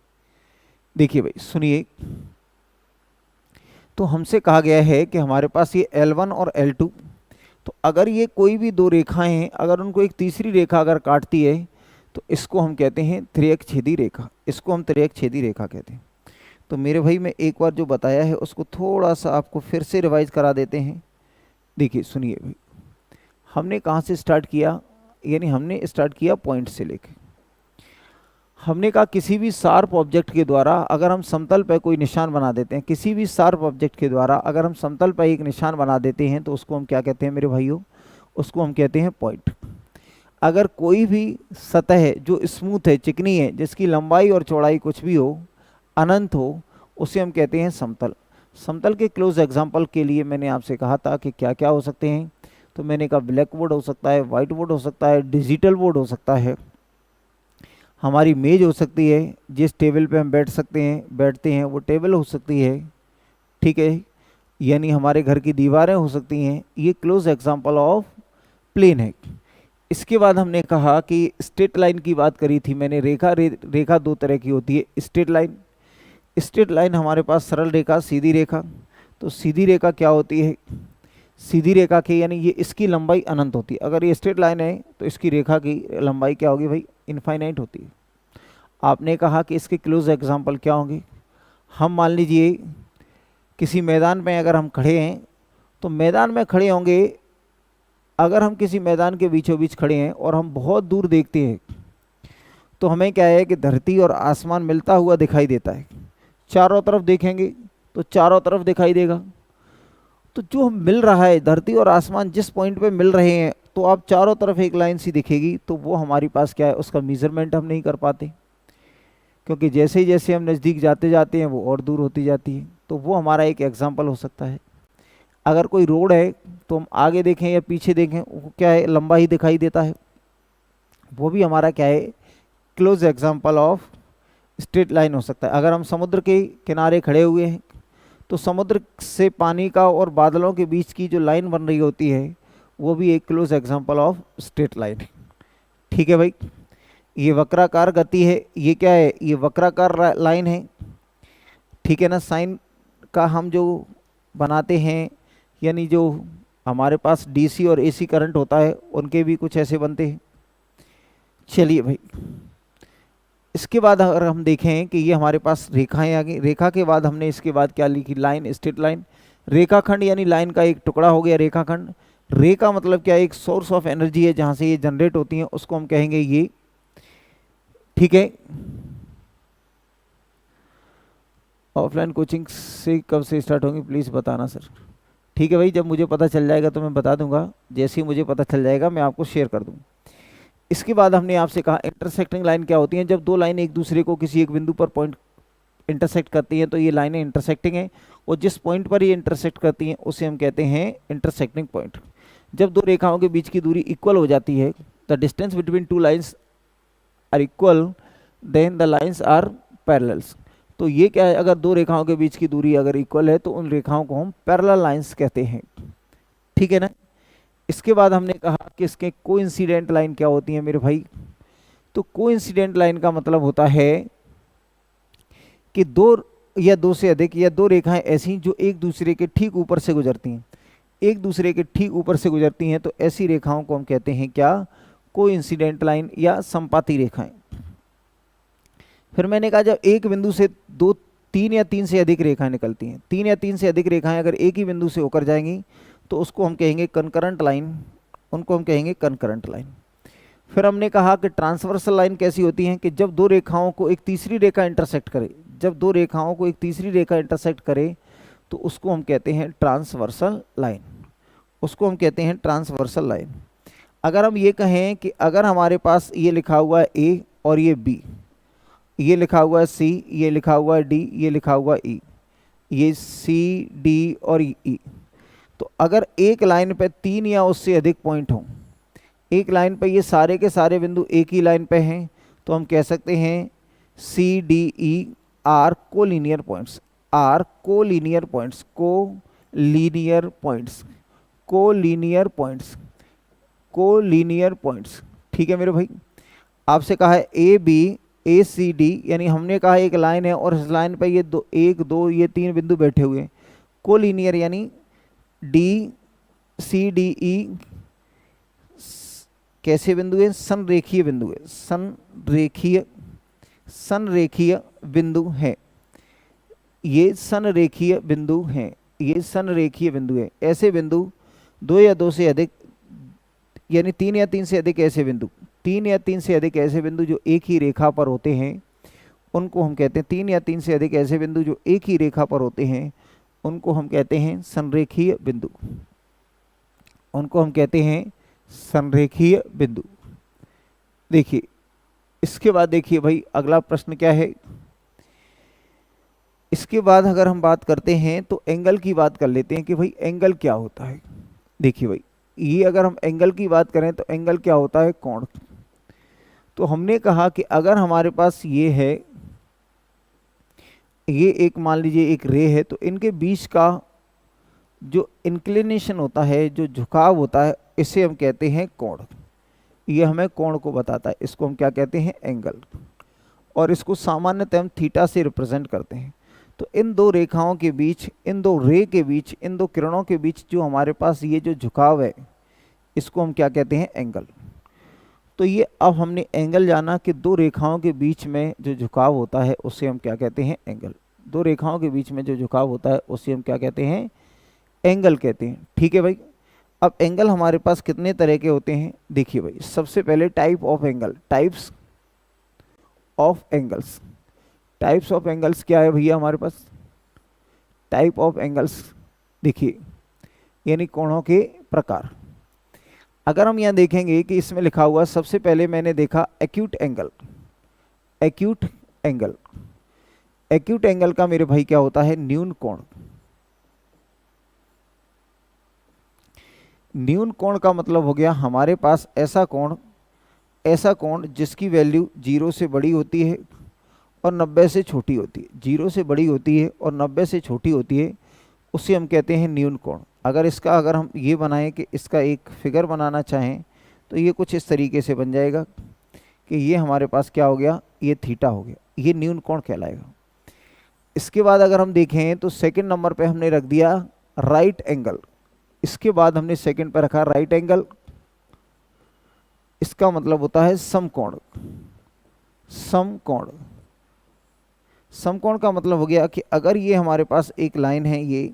Speaker 1: देखिए भाई सुनिए, तो हमसे कहा गया है कि हमारे पास ये L1 और L2, तो अगर ये कोई भी दो रेखाएं हैं, अगर उनको एक तीसरी रेखा अगर काटती है तो इसको हम कहते हैं त्रियक छेदी रेखा, इसको हम त्रियक छेदी रेखा कहते हैं। तो मेरे भाई मैं एक बार जो बताया है उसको थोड़ा सा आपको फिर से रिवाइज करा देते हैं। देखिए सुनिए भाई, हमने कहाँ से स्टार्ट किया, यानी हमने स्टार्ट किया पॉइंट से लेके। हमने कहा किसी भी शार्प ऑब्जेक्ट के द्वारा अगर हम समतल पर कोई निशान बना देते हैं, किसी भी शार्प ऑब्जेक्ट के द्वारा अगर हम समतल पर एक निशान बना देते हैं तो उसको हम क्या कहते हैं मेरे भाइयों, उसको हम कहते हैं पॉइंट। अगर कोई भी सतह है जो स्मूथ है, चिकनी है, जिसकी लंबाई और चौड़ाई कुछ भी हो, अनंत हो, उसे हम कहते हैं समतल। समतल के क्लोज एग्जाम्पल के लिए मैंने आपसे कहा था कि क्या क्या हो सकते हैं, तो मैंने कहा ब्लैक बोर्ड हो सकता है, वाइट बोर्ड हो सकता है, डिजिटल बोर्ड हो सकता है, हमारी मेज हो सकती है, जिस टेबल पे हम बैठते हैं वो टेबल हो सकती है, ठीक है, यानी हमारे घर की दीवारें हो सकती हैं। ये क्लोज एग्जांपल ऑफ प्लेन है। इसके बाद हमने कहा कि स्ट्रेट लाइन की बात करी थी मैंने, रेखा दो तरह की होती है। स्ट्रेट लाइन हमारे पास सरल रेखा, सीधी रेखा। तो सीधी रेखा क्या होती है, सीधी रेखा के यानी ये इसकी लंबाई अनंत होती है। अगर ये स्ट्रेट लाइन है तो इसकी रेखा की लंबाई क्या होगी भाई, इनफाइनाइट होती है। आपने कहा कि इसके क्लोज एग्जांपल क्या होंगे, हम मान लीजिए किसी मैदान में अगर हम खड़े हैं, तो मैदान में खड़े होंगे, अगर हम किसी मैदान के बीचों बीच खड़े हैं और हम बहुत दूर देखते हैं तो हमें क्या है कि धरती और आसमान मिलता हुआ दिखाई देता है। चारों तरफ देखेंगे तो चारों तरफ दिखाई देगा। तो जो मिल रहा है, धरती और आसमान जिस पॉइंट पे मिल रहे हैं, तो आप चारों तरफ एक लाइन सी दिखेगी, तो वो हमारे पास क्या है, उसका मेजरमेंट हम नहीं कर पाते, क्योंकि जैसे ही जैसे हम नज़दीक जाते जाते हैं वो और दूर होती जाती है। तो वो हमारा एक एग्जाम्पल हो सकता है। अगर कोई रोड है तो हम आगे देखें या पीछे देखें, वो क्या है, लंबा ही दिखाई देता है। वो भी हमारा क्या है, close example of straight line हो सकता है। अगर हम समुद्र के किनारे खड़े हुए हैं तो समुद्र से पानी का और बादलों के बीच की जो लाइन बन रही होती है वो भी एक close example of straight line है। ठीक है भाई, ये वक्राकार गति है, ये क्या है, ये वक्राकार लाइन है, ठीक है ना। साइन का हम जो बनाते हैं, यानी जो हमारे पास डीसी और एसी करंट होता है, उनके भी कुछ ऐसे बनते हैं। चलिए भाई, इसके बाद अगर हम देखें कि ये हमारे पास रेखाएं आ गई, रेखा के बाद हमने इसके बाद क्या लिखी, लाइन, स्ट्रेट लाइन। रेखाखंड यानी लाइन का एक टुकड़ा हो गया रेखाखंड। रे का मतलब क्या है, एक सोर्स ऑफ एनर्जी है जहां से ये जनरेट होती है, उसको हम कहेंगे ये, ठीक है। ऑफलाइन कोचिंग से कब से स्टार्ट होंगी प्लीज़ बताना सर। ठीक है भाई, जब मुझे पता चल जाएगा तो मैं बता दूंगा, जैसे ही मुझे पता चल जाएगा मैं आपको शेयर कर दूँ। इसके बाद हमने आपसे कहा इंटरसेक्टिंग लाइन क्या होती हैं, जब दो लाइन एक दूसरे को किसी एक बिंदु पर पॉइंट इंटरसेक्ट करती हैं तो ये लाइनें इंटरसेक्टिंग हैं, और जिस पॉइंट पर ये इंटरसेक्ट करती हैं उसे हम कहते हैं इंटरसेक्टिंग पॉइंट। जब दो रेखाओं के बीच की दूरी इक्वल हो जाती है, the distance between two lines are equal, then the lines are parallels. तो ये क्या है, अगर दो रेखाओं के बीच की दूरी अगर इक्वल है तो उन रेखाओं को हम पैरेलल लाइन्स कहते हैं, ठीक है ना। इसके बाद हमने कहा कि इसके कोइंसिडेंट लाइन क्या होती है मेरे भाई। तो कोइंसिडेंट लाइन का मतलब होता है कि दो या दो से अधिक या दो रेखाएं ऐसी जो एक दूसरे के ठीक ऊपर से गुजरती हैं, एक दूसरे के ठीक ऊपर से गुजरती हैं, तो ऐसी रेखाओं को हम कहते हैं क्या, कोइंसिडेंट लाइन या संपाती रेखाएं। फिर मैंने कहा जब एक बिंदु से दो, तीन या तीन से अधिक रेखाएं निकलती हैं, तीन या तीन से अधिक रेखाएं अगर एक ही बिंदु से होकर जाएंगी तो उसको हम कहेंगे कंकरंट लाइन, उनको हम कहेंगे कंकरंट लाइन। फिर हमने कहा कि ट्रांसवर्सल लाइन कैसी होती हैं, कि जब दो रेखाओं को एक तीसरी रेखा इंटरसेक्ट करे, जब दो रेखाओं को एक तीसरी रेखा इंटरसेक्ट करे तो उसको हम कहते हैं ट्रांसवर्सल लाइन, उसको हम कहते हैं ट्रांसवर्सल लाइन। अगर हम ये कहें कि अगर हमारे पास ये लिखा हुआ है ए और ये बी, ये लिखा हुआ है सी, ये लिखा हुआ है डी, ये लिखा हुआ है ई, ये सी डी और ई, तो अगर एक लाइन पे तीन या उससे अधिक पॉइंट हों, एक लाइन पे ये सारे के सारे बिंदु एक ही लाइन पे हैं, तो हम कह सकते हैं C D E are collinear points, are collinear points, collinear points, collinear points, collinear points, ठीक है मेरे भाई। आपसे कहा है A B A C D, यानी हमने कहा एक लाइन है और इस लाइन पे ये दो, एक दो ये तीन बिंदु बैठे हुए हैं, कोलिनियर यानी डी सी डी ई कैसे बिंदु है, संरेखीय बिंदु है, संरेखीय, संरेखीय बिंदु है, ये संरेखीय बिंदु हैं, ये संरेखीय बिंदु है। ऐसे बिंदु दो या दो से अधिक यानी तीन या तीन से अधिक ऐसे बिंदु, तीन या तीन से अधिक ऐसे बिंदु जो एक ही रेखा पर होते हैं उनको हम कहते हैं, तीन या तीन से अधिक ऐसे बिंदु जो एक ही रेखा पर होते हैं उनको हम कहते हैं संरेखीय बिंदु, उनको हम कहते हैं संरेखीय बिंदु। देखिए इसके बाद देखिए भाई अगला प्रश्न क्या है, इसके बाद अगर हम बात करते हैं तो एंगल की बात कर लेते हैं कि भाई एंगल क्या होता है। देखिए भाई ये अगर हम एंगल की बात करें तो एंगल क्या होता है, कोण। तो हमने कहा कि अगर हमारे पास ये है, ये एक मान लीजिए एक रे है, तो इनके बीच का जो इंक्लिनेशन होता है, जो झुकाव होता है, इसे हम कहते हैं कोण। ये हमें कोण को बताता है, इसको हम क्या कहते हैं, एंगल, और इसको सामान्यतः हम थीटा से रिप्रेजेंट करते हैं। तो इन दो रेखाओं के बीच, इन दो रे के बीच, इन दो किरणों के बीच जो हमारे पास ये जो झुकाव है इसको हम क्या कहते हैं, एंगल। तो ये अब हमने एंगल जाना कि दो रेखाओं के बीच में जो झुकाव होता है उसे हम क्या कहते हैं, एंगल। दो रेखाओं के बीच में जो झुकाव होता है उसे हम क्या कहते हैं, एंगल कहते हैं, ठीक है भाई। अब एंगल हमारे पास कितने तरह के होते हैं, देखिए भाई सबसे पहले type of angle, types of angles. Types of angles क्या है भैया हमारे पास, टाइप ऑफ एंगल्स देखिए यानी कोणों के प्रकार। अगर हम यहाँ देखेंगे कि इसमें लिखा हुआ सबसे पहले मैंने देखा acute angle, acute angle, acute angle का मेरे भाई क्या होता है, न्यून कोण। न्यून कोण का मतलब हो गया हमारे पास ऐसा कोण, ऐसा कोण जिसकी वैल्यू 0 से बड़ी होती है और 90 से छोटी होती है, 0 से बड़ी होती है और 90 से छोटी होती है, उसे हम कहते हैं न्यून कोण। अगर हम ये बनाएं कि इसका एक फिगर बनाना चाहें तो ये कुछ इस तरीके से बन जाएगा कि ये हमारे पास क्या हो गया, ये थीटा हो गया, ये न्यून कोण कहलाएगा। इसके बाद अगर हम देखें तो सेकंड नंबर पे हमने रख दिया राइट एंगल, इसके बाद हमने सेकंड पे रखा राइट एंगल, इसका मतलब होता है समकोण, समकोण। समकोण का मतलब हो गया कि अगर ये हमारे पास एक लाइन है, ये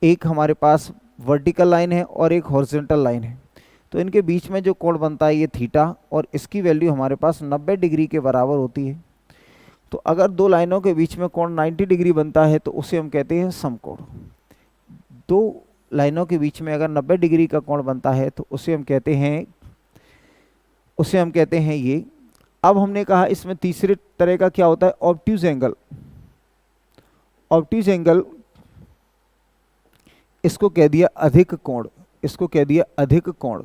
Speaker 1: एक हमारे पास वर्टिकल लाइन है और एक हॉरिजॉन्टल लाइन है, तो इनके बीच में जो कोण बनता है ये थीटा, और इसकी वैल्यू हमारे पास 90 डिग्री के बराबर होती है। तो अगर दो लाइनों के बीच में कोण 90 डिग्री बनता है तो उसे हम कहते हैं समकोण। दो लाइनों के बीच में अगर 90 डिग्री का कोण बनता है तो उसे हम कहते हैं ये। अब हमने कहा इसमें तीसरे तरह का क्या होता है, ऑब्ट्यूज एंगल। ऑब्ट्यूज एंगल, इसको कह दिया अधिक कोण, इसको कह दिया अधिक कोण।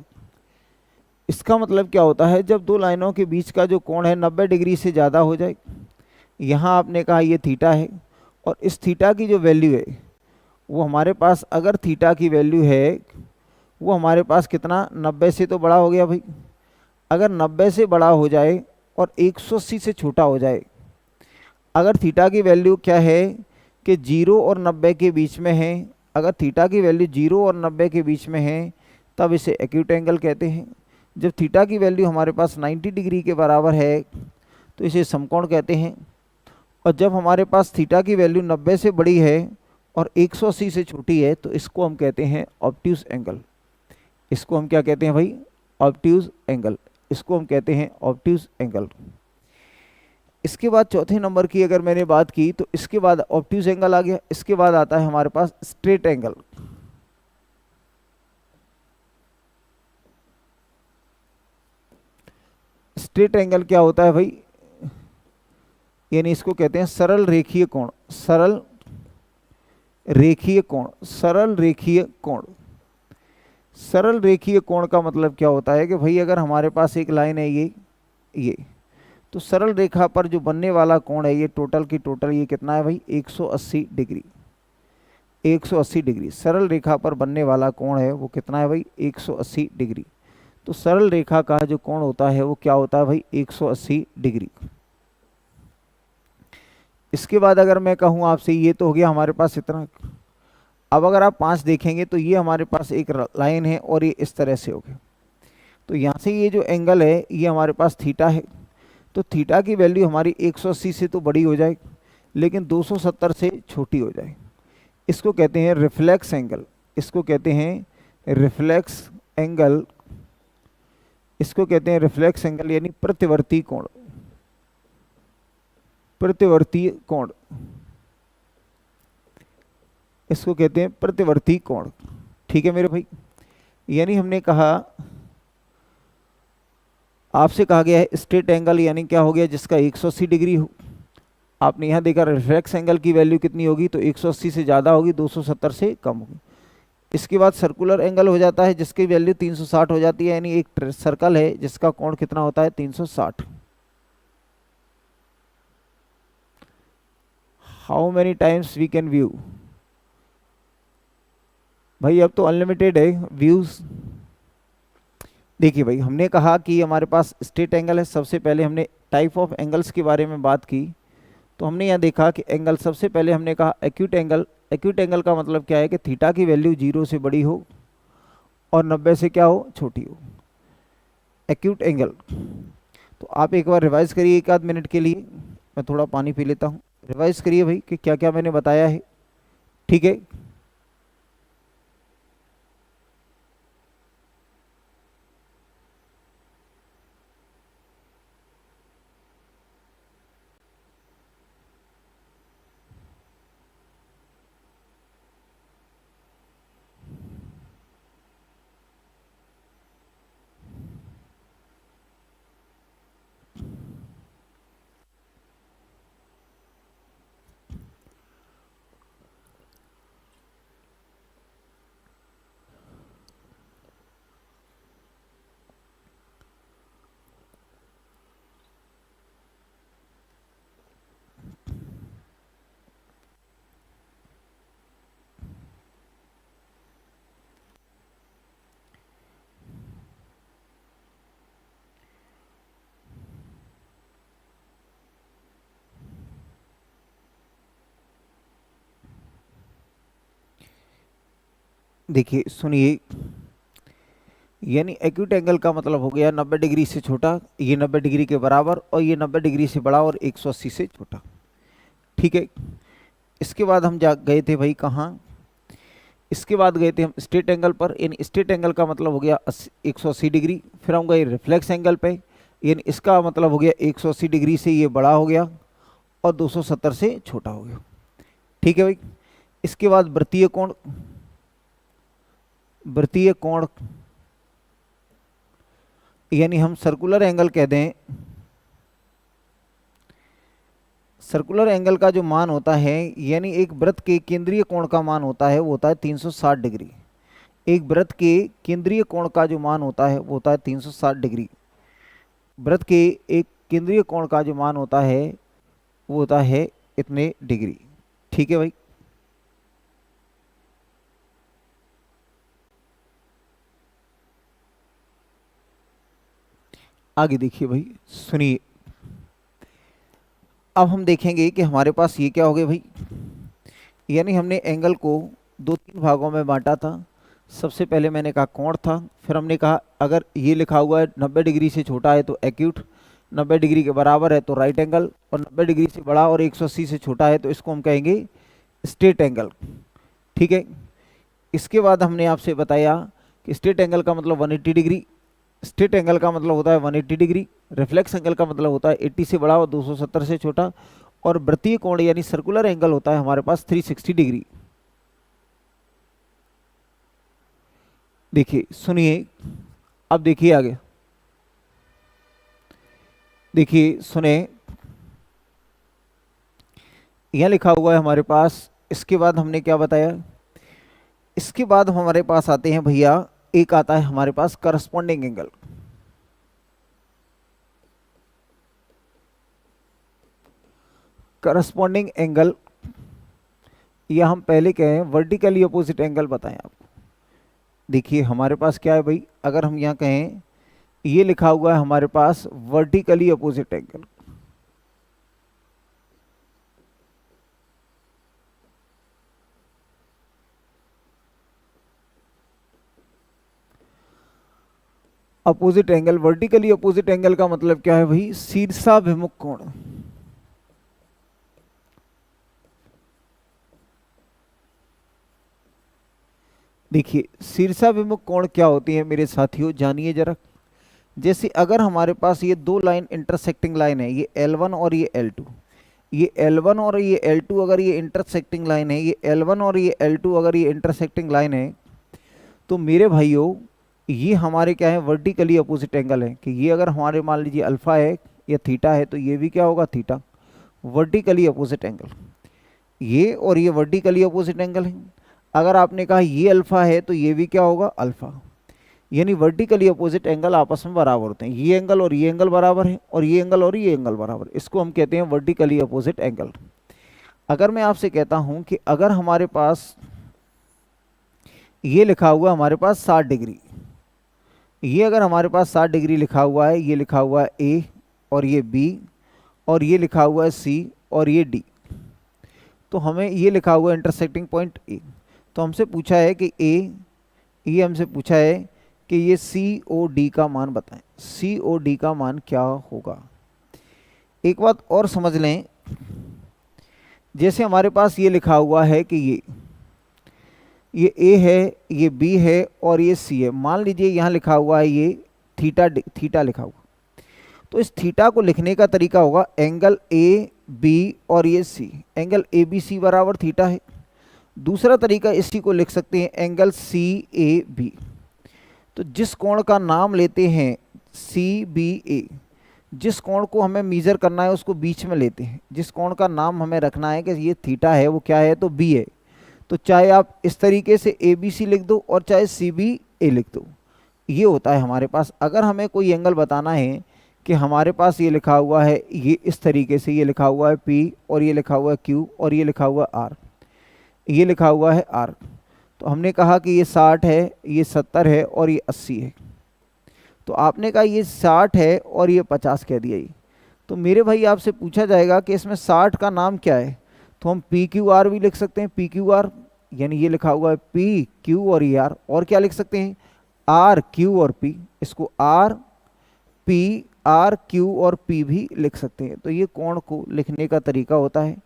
Speaker 1: इसका मतलब क्या होता है, जब दो लाइनों के बीच का जो कोण है 90 डिग्री से ज़्यादा हो जाए। यहाँ आपने कहा ये थीटा है, और इस थीटा की जो वैल्यू है वो हमारे पास, अगर थीटा की वैल्यू है वो हमारे पास कितना, 90 से तो बड़ा हो गया भाई। अगर 90 से बड़ा हो जाए और 180 से छोटा हो जाए, अगर थीटा की वैल्यू क्या है कि 0 और 90 के बीच में है, अगर थीटा की वैल्यू 0 और 90 के बीच में है तब इसे एक्यूट एंगल कहते हैं। जब थीटा की वैल्यू हमारे पास 90 डिग्री के बराबर है तो इसे समकोण कहते हैं। और जब हमारे पास थीटा की वैल्यू 90 से बड़ी है और 180 से छोटी है तो इसको हम कहते हैं ऑब्ट्यूज एंगल। इसको हम क्या कहते हैं भाई, ऑब्ट्यूज एंगल। इसको हम कहते हैं ऑब्ट्यूज एंगल। इसके बाद चौथे नंबर की अगर मैंने बात की तो इसके बाद ऑब्ट्यूज एंगल आ गया। इसके बाद आता है हमारे पास स्ट्रेट एंगल। स्ट्रेट एंगल क्या होता है भाई, यानी इसको कहते हैं सरल रेखीय कोण। सरल रेखीय कोण, सरल रेखीय कोण। सरल रेखीय कोण का मतलब क्या होता है कि भाई अगर हमारे पास एक लाइन है ये, तो सरल रेखा पर जो बनने वाला कोण है ये टोटल की टोटल ये कितना है भाई, 180 डिग्री। 180 डिग्री सरल रेखा पर बनने वाला कोण है वो कितना है भाई, 180 डिग्री। तो सरल रेखा का जो कोण होता है वो क्या होता है भाई, 180 डिग्री। इसके बाद अगर मैं कहूँ आपसे, ये तो हो गया हमारे पास इतना। अब अगर आप 5 देखेंगे तो ये हमारे पास एक लाइन है और ये इस तरह से हो गया। तो यहाँ से ये जो एंगल है ये हमारे पास थीटा है। तो थीटा की वैल्यू हमारी 180 से तो बड़ी हो जाए लेकिन 270 से छोटी हो जाए। इसको कहते हैं रिफ्लेक्स एंगल। इसको कहते हैं रिफ्लेक्स एंगल। इसको कहते हैं रिफ्लेक्स एंगल यानी प्रतिवर्ती कोण। प्रतिवर्ती कोण, इसको कहते हैं प्रतिवर्ती कोण। ठीक है मेरे भाई, यानी हमने कहा, आपसे कहा गया है स्ट्रेट एंगल यानी क्या हो गया, जिसका 180 डिग्री हो। आपने यहाँ देखा रिफ्लेक्स एंगल की वैल्यू कितनी होगी, तो 180 से ज़्यादा होगी, 270 से कम होगी। इसके बाद सर्कुलर एंगल हो जाता है जिसकी वैल्यू 360 हो जाती है, यानी एक सर्कल है जिसका कोण कितना होता है, 360। How many times we can view, भाई अब तो अनलिमिटेड है व्यूज। देखिए भाई, हमने कहा कि हमारे पास स्ट्रेट एंगल है। सबसे पहले हमने टाइप ऑफ एंगल्स के बारे में बात की, तो हमने यहाँ देखा कि एंगल, सबसे पहले हमने कहा एक्यूट एंगल। एक्यूट एंगल का मतलब क्या है कि थीटा की वैल्यू 0 से बड़ी हो और 90 से क्या हो, छोटी हो। Acute angle. तो आप एक बार रिवाइज करिए 1 आध मिनट के लिए, मैं थोड़ा पानी पी लेता हूँ। रिवाइज करिए भाई कि क्या क्या मैंने बताया है। ठीक है, देखिए सुनिए, यानी एक्यूट एंगल का मतलब हो गया 90 डिग्री से छोटा, ये 90 डिग्री के बराबर, और ये 90 डिग्री से बड़ा और 180 से छोटा। ठीक है। इसके बाद हम जा गए थे भाई कहाँ, इसके बाद गए थे हम स्ट्रेट एंगल पर, यानी स्ट्रेट एंगल का मतलब हो गया 180 डिग्री। फिर हम गए रिफ्लेक्स एंगल पे, यानी इसका मतलब हो गया 180 डिग्री से ये बड़ा हो गया और 270 से छोटा हो गया। ठीक है भाई। इसके बाद वृत्तीय कोण, वृत्तीय कोण यानी हम सर्कुलर एंगल कह दें, सर्कुलर एंगल का जो मान होता है, यानी एक वृत्त के केंद्रीय कोण का मान होता है वो होता है 360 डिग्री। एक वृत्त के केंद्रीय कोण का जो मान होता है वो होता है 360 डिग्री। वृत्त के एक केंद्रीय कोण का जो मान होता है वो होता है इतने डिग्री। ठीक है भाई। आगे देखिए भाई, सुनिए। अब हम देखेंगे कि हमारे पास ये क्या हो गया भाई, यानी हमने एंगल को दो तीन भागों में बांटा था। सबसे पहले मैंने कहा कोण था, फिर हमने कहा अगर ये लिखा हुआ है 90 डिग्री से छोटा है तो एक्यूट, 90 डिग्री के बराबर है तो राइट एंगल, और 90 डिग्री से बड़ा और 180 से छोटा है तो इसको हम कहेंगे स्ट्रेट एंगल। ठीक है। इसके बाद हमने आपसे बताया कि स्ट्रेट एंगल का मतलब 180 डिग्री, स्ट्रेट एंगल का मतलब होता है 180 डिग्री, रिफ्लेक्स एंगल का मतलब होता है 80 से बड़ा और 270 से छोटा, और वृत्तीय कोण यानी सर्कुलर एंगल होता है हमारे पास 360 डिग्री। देखिए सुनिए, अब देखिए आगे, देखिए सुने, यह लिखा हुआ है हमारे पास। इसके बाद हमने क्या बताया, इसके बाद हमारे पास आते हैं भैया, एक आता है हमारे पास करस्पॉन्डिंग एंगल। करस्पॉन्डिंग एंगल या हम पहले कहें वर्टिकली अपोजिट एंगल बताएं आपको। देखिए हमारे पास क्या है भाई, अगर हम यहाँ कहें ये लिखा हुआ है हमारे पास vertically opposite angle, opposite angle, vertically opposite angle का मतलब क्या है भाई, शीर्षाभिमुख कोण। देखिए शीर्षाभिमुख कोण क्या होती है मेरे साथियों, जानिए जरा। जैसे अगर हमारे पास ये दो लाइन इंटरसेक्टिंग लाइन है, ये L1 और ये L2, ये L1 और ये L2 अगर ये इंटरसेक्टिंग लाइन है, ये L1 और ये L2 अगर ये इंटरसेक्टिंग लाइन है, तो मेरे भाइयों ये हमारे क्या है, वर्टिकली अपोजिट एंगल है। कि ये अगर हमारे मान लीजिए अल्फा है या थीटा है तो ये भी क्या होगा, थीटा, वर्टिकली अपोजिट एंगल। ये और ये वर्टिकली अपोजिट एंगल है। अगर आपने कहा ये अल्फा है तो ये भी क्या होगा, अल्फा। यानी वर्टिकली अपोजिट एंगल आपस में बराबर होते हैं। ये एंगल और ये एंगल बराबर है, और ये एंगल और ये एंगल बराबर, इसको हम कहते हैं वर्टिकली अपोजिट एंगल। अगर मैं आपसे कहता हूं कि अगर हमारे पास ये लिखा हुआ हमारे पास 60 डिग्री, ये अगर हमारे पास 60 डिग्री लिखा हुआ है, ये लिखा हुआ है ए और ये बी, और ये लिखा हुआ है सी और ये डी, तो हमें ये लिखा हुआ है इंटरसेक्टिंग पॉइंट ए। तो हमसे पूछा है कि ये हमसे पूछा है कि ये सी ओ डी का मान बताएं, सी ओ डी का मान क्या होगा। एक बात और समझ लें, जैसे हमारे पास ये लिखा हुआ है कि ये ए है, ये बी है और ये सी है। मान लीजिए यहाँ लिखा हुआ है ये थीटा लिखा हुआ, तो इस थीटा को लिखने का तरीका होगा एंगल ए बी और ये सी, एंगल ए बी सी बराबर थीटा है। दूसरा तरीका इसी को लिख सकते हैं एंगल सी ए बी। तो जिस कोण का नाम लेते हैं सी बी ए, जिस कोण को हमें मीज़र करना है उसको बीच में लेते हैं। जिस कोण का नाम हमें रखना है कि ये थीटा है वो क्या है, तो बी है। तो चाहे आप इस तरीके से ए बी सी लिख दो और चाहे सी बी ए लिख दो, ये होता है हमारे पास। अगर हमें कोई एंगल बताना है कि हमारे पास ये लिखा हुआ है, ये इस तरीके से ये लिखा हुआ है P और ये लिखा हुआ है Q और ये लिखा हुआ है R, ये लिखा हुआ है R, तो हमने कहा कि ये 60 है, ये 70 है और ये 80 है। तो आपने कहा ये 60 है और ये 50 कह दिया ये। तो मेरे भाई आपसे पूछा जाएगा कि इसमें 60 का नाम क्या है, तो हम PQR भी लिख सकते हैं, PQR यानी ये लिखा हुआ है PQ और ER, और क्या लिख सकते हैं आर क्यू और पी, इसको आर पी, आर क्यू और पी भी लिख सकते हैं। तो ये कोण को लिखने का तरीका होता है,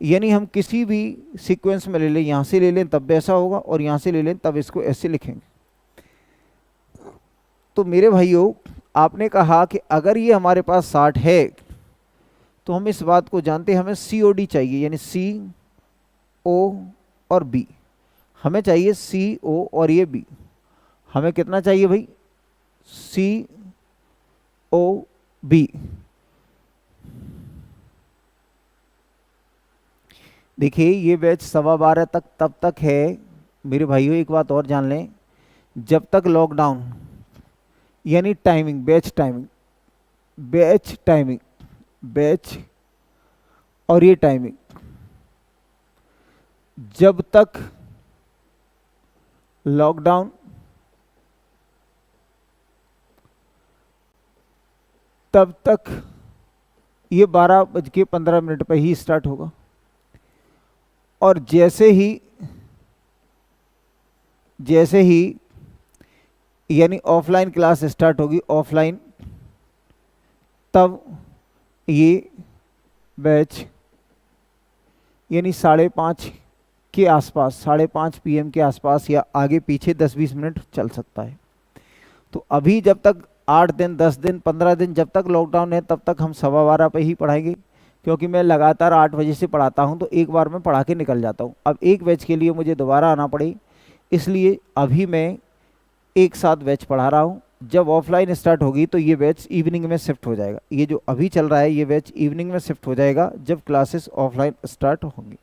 Speaker 1: यानी हम किसी भी सीक्वेंस में ले लें, यहाँ से ले लें तब भी ऐसा होगा और यहाँ से ले लें तब इसको ऐसे लिखेंगे। तो मेरे भाइयों, आपने कहा कि अगर ये हमारे पास 60 है तो हम इस बात को जानते हैं, हमें COD चाहिए, यानी CO और B। हमें चाहिए CO और ये B। हमें कितना चाहिए भाई? COB। देखिए ये बैच 12:15 तक तब तक है मेरे भाइयों। एक बात और जान लें, जब तक लॉकडाउन, यानी timing, batch timing, batch timing, batch और ये टाइमिंग, जब तक लॉकडाउन तब तक ये 12:15 पर ही स्टार्ट होगा। और जैसे ही यानी ऑफलाइन क्लास स्टार्ट होगी, ऑफलाइन, तब ये बैच यानी 5:30 के आसपास, 5:30 PM के आसपास या आगे पीछे 10-20 मिनट चल सकता है। तो अभी जब तक 8 दिन, 10 दिन, 15 दिन जब तक लॉकडाउन है तब तक हम 12:15 पे ही पढ़ाएंगे, क्योंकि मैं लगातार 8 बजे से पढ़ाता हूं तो एक बार में पढ़ा के निकल जाता हूं। अब एक बैच के लिए मुझे दोबारा आना पड़े, इसलिए अभी मैं एक साथ बैच पढ़ा रहा हूं। जब ऑफलाइन स्टार्ट होगी तो ये बैच इवनिंग में शिफ्ट हो जाएगा। ये जो अभी चल रहा है ये बैच इवनिंग में शिफ्ट हो जाएगा जब क्लासेस ऑफलाइन स्टार्ट होंगी।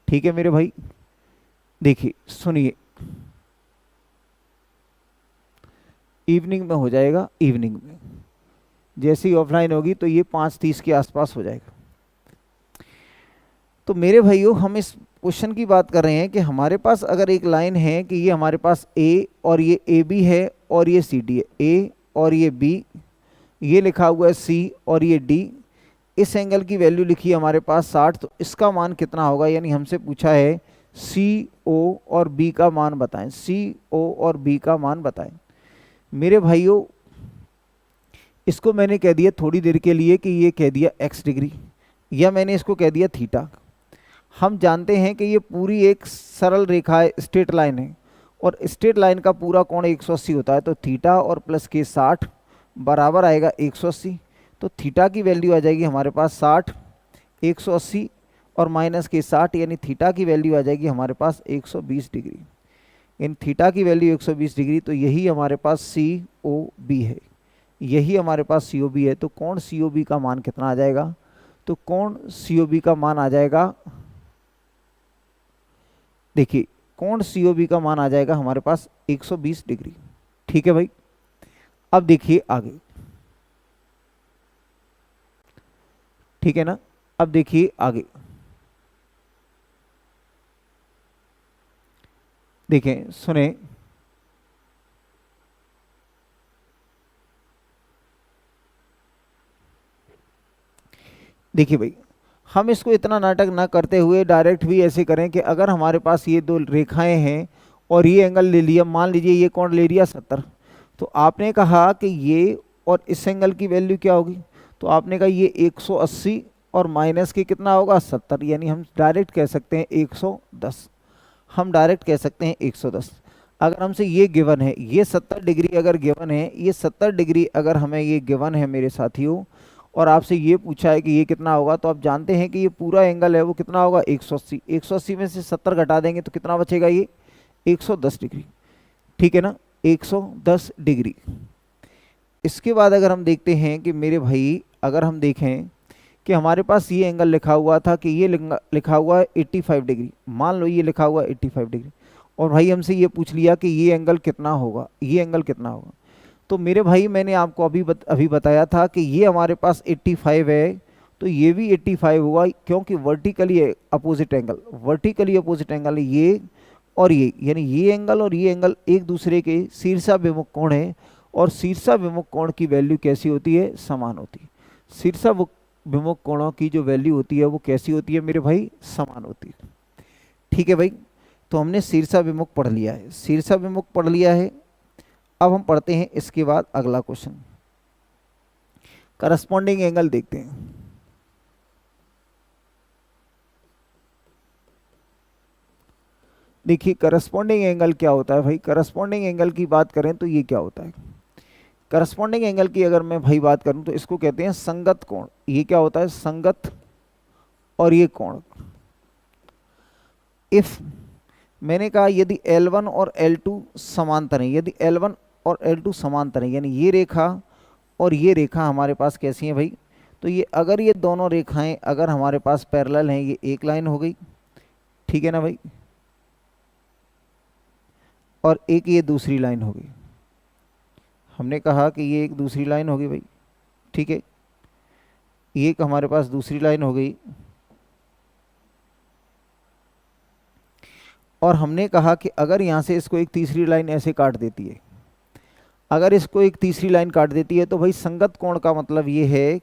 Speaker 1: ठीक है मेरे भाई, देखिए सुनिए, इवनिंग में हो जाएगा। इवनिंग में जैसे ही ऑफलाइन होगी तो ये 5:30 के आसपास हो जाएगा। तो मेरे भाइयों, हम इस क्वेश्चन की बात कर रहे हैं कि हमारे पास अगर एक लाइन है कि ये हमारे पास A और ये AB है और ये CD है, A और ये B, ये लिखा हुआ है C और ये D, इस एंगल की वैल्यू लिखी है हमारे पास 60, तो इसका मान कितना होगा? यानी हमसे पूछा है CO और B का मान बताएं, CO और B का मान बताएं। मेरे भाइयों, इसको मैंने कह दिया थोड़ी देर के लिए कि ये कह दिया x डिग्री, या मैंने इसको कह दिया थीटा। हम जानते हैं कि ये पूरी एक सरल रेखा है, स्ट्रेट लाइन है, और स्ट्रेट लाइन का पूरा कोण 180 होता है। तो थीटा और प्लस के 60 बराबर आएगा 180। तो थीटा की वैल्यू आ जाएगी हमारे पास 60, 180 और माइनस के 60, यानी थीटा की वैल्यू आ जाएगी हमारे पास 120 डिग्री। इन थीटा की वैल्यू 120 डिग्री, तो यही हमारे पास COB है, यही हमारे पास COB है। तो कोण COB का मान कितना आ जाएगा? तो कोण COB का मान आ जाएगा, देखिए कोण COB का मान आ जाएगा हमारे पास 120 डिग्री। ठीक है भाई, अब देखिए आगे, ठीक है ना? अब देखिए आगे, देखें सुने, देखिए भाई, हम इसको इतना नाटक ना करते हुए डायरेक्ट भी ऐसे करें कि अगर हमारे पास ये दो रेखाएं हैं और ये एंगल ले लिया, मान लीजिए ये कोण ले लिया 70, तो आपने कहा कि ये और इस एंगल की वैल्यू क्या होगी? तो आपने कहा ये 180 और माइनस के कितना होगा? 70, यानी हम डायरेक्ट कह सकते हैं 110। हम डायरेक्ट कह सकते हैं 110। अगर हमसे ये गिवन है, ये 70 डिग्री अगर गिवन है, ये 70 डिग्री अगर हमें ये गिवन है मेरे साथियों, और आपसे ये पूछा है कि ये कितना होगा, तो आप जानते हैं कि ये पूरा एंगल है वो कितना होगा? 180। 180 में से 70 घटा देंगे तो कितना बचेगा? ये 110 डिग्री। ठीक है ना, 110 डिग्री। इसके बाद अगर हम देखते हैं कि मेरे भाई, अगर हम देखें कि हमारे पास ये एंगल लिखा हुआ था कि ये लिखा हुआ है 85 डिग्री, मान लो ये लिखा हुआ है 85 डिग्री, और भाई हमसे ये पूछ लिया कि ये एंगल कितना होगा, ये एंगल कितना होगा। तो मेरे भाई, मैंने आपको अभी बताया था कि ये हमारे पास 85 है, तो ये भी 85 होगा, क्योंकि vertically opposite angle, vertically opposite angle है ये और ये, यानी ये एंगल और ये एंगल एक दूसरे के शीर्षाभिमुख कोण है, और शीर्षाभिमुख कोण की वैल्यू कैसी होती है? समान होती है। शीर्षाभिमुख कोणों की जो वैल्यू होती है वो कैसी होती है मेरे भाई? समान होती है। ठीक है भाई, तो हमने शीर्षाभिमुख पढ़ लिया है, शीर्षाभिमुख पढ़ लिया है। अब हम पढ़ते हैं इसके बाद अगला क्वेश्चन, करस्पॉन्डिंग एंगल देखते हैं। देखिए करस्पॉन्डिंग एंगल क्या होता है भाई, करस्पॉन्डिंग एंगल की बात करें तो ये क्या होता है। करस्पॉन्डिंग एंगल की अगर मैं भाई बात करूं तो इसको कहते हैं संगत कोण। ये क्या होता है, संगत और ये कोण। इफ मैंने कहा यदि L1 और L2 समांतर हैं, यदि L1 और L2 समांतर हैं, यानी ये रेखा और ये रेखा हमारे पास कैसी है भाई, तो ये अगर ये दोनों रेखाएं अगर हमारे पास पैरेलल हैं, ये एक लाइन हो गई, ठीक है ना भाई, और एक ये दूसरी लाइन हो गई। हमने कहा कि ये एक दूसरी लाइन होगी भाई, ठीक है, ये एक हमारे पास दूसरी लाइन हो गई, और हमने कहा कि अगर यहाँ से इसको एक तीसरी लाइन ऐसे काट देती है, अगर इसको एक तीसरी लाइन काट देती है, तो भाई संगत कोण का मतलब ये है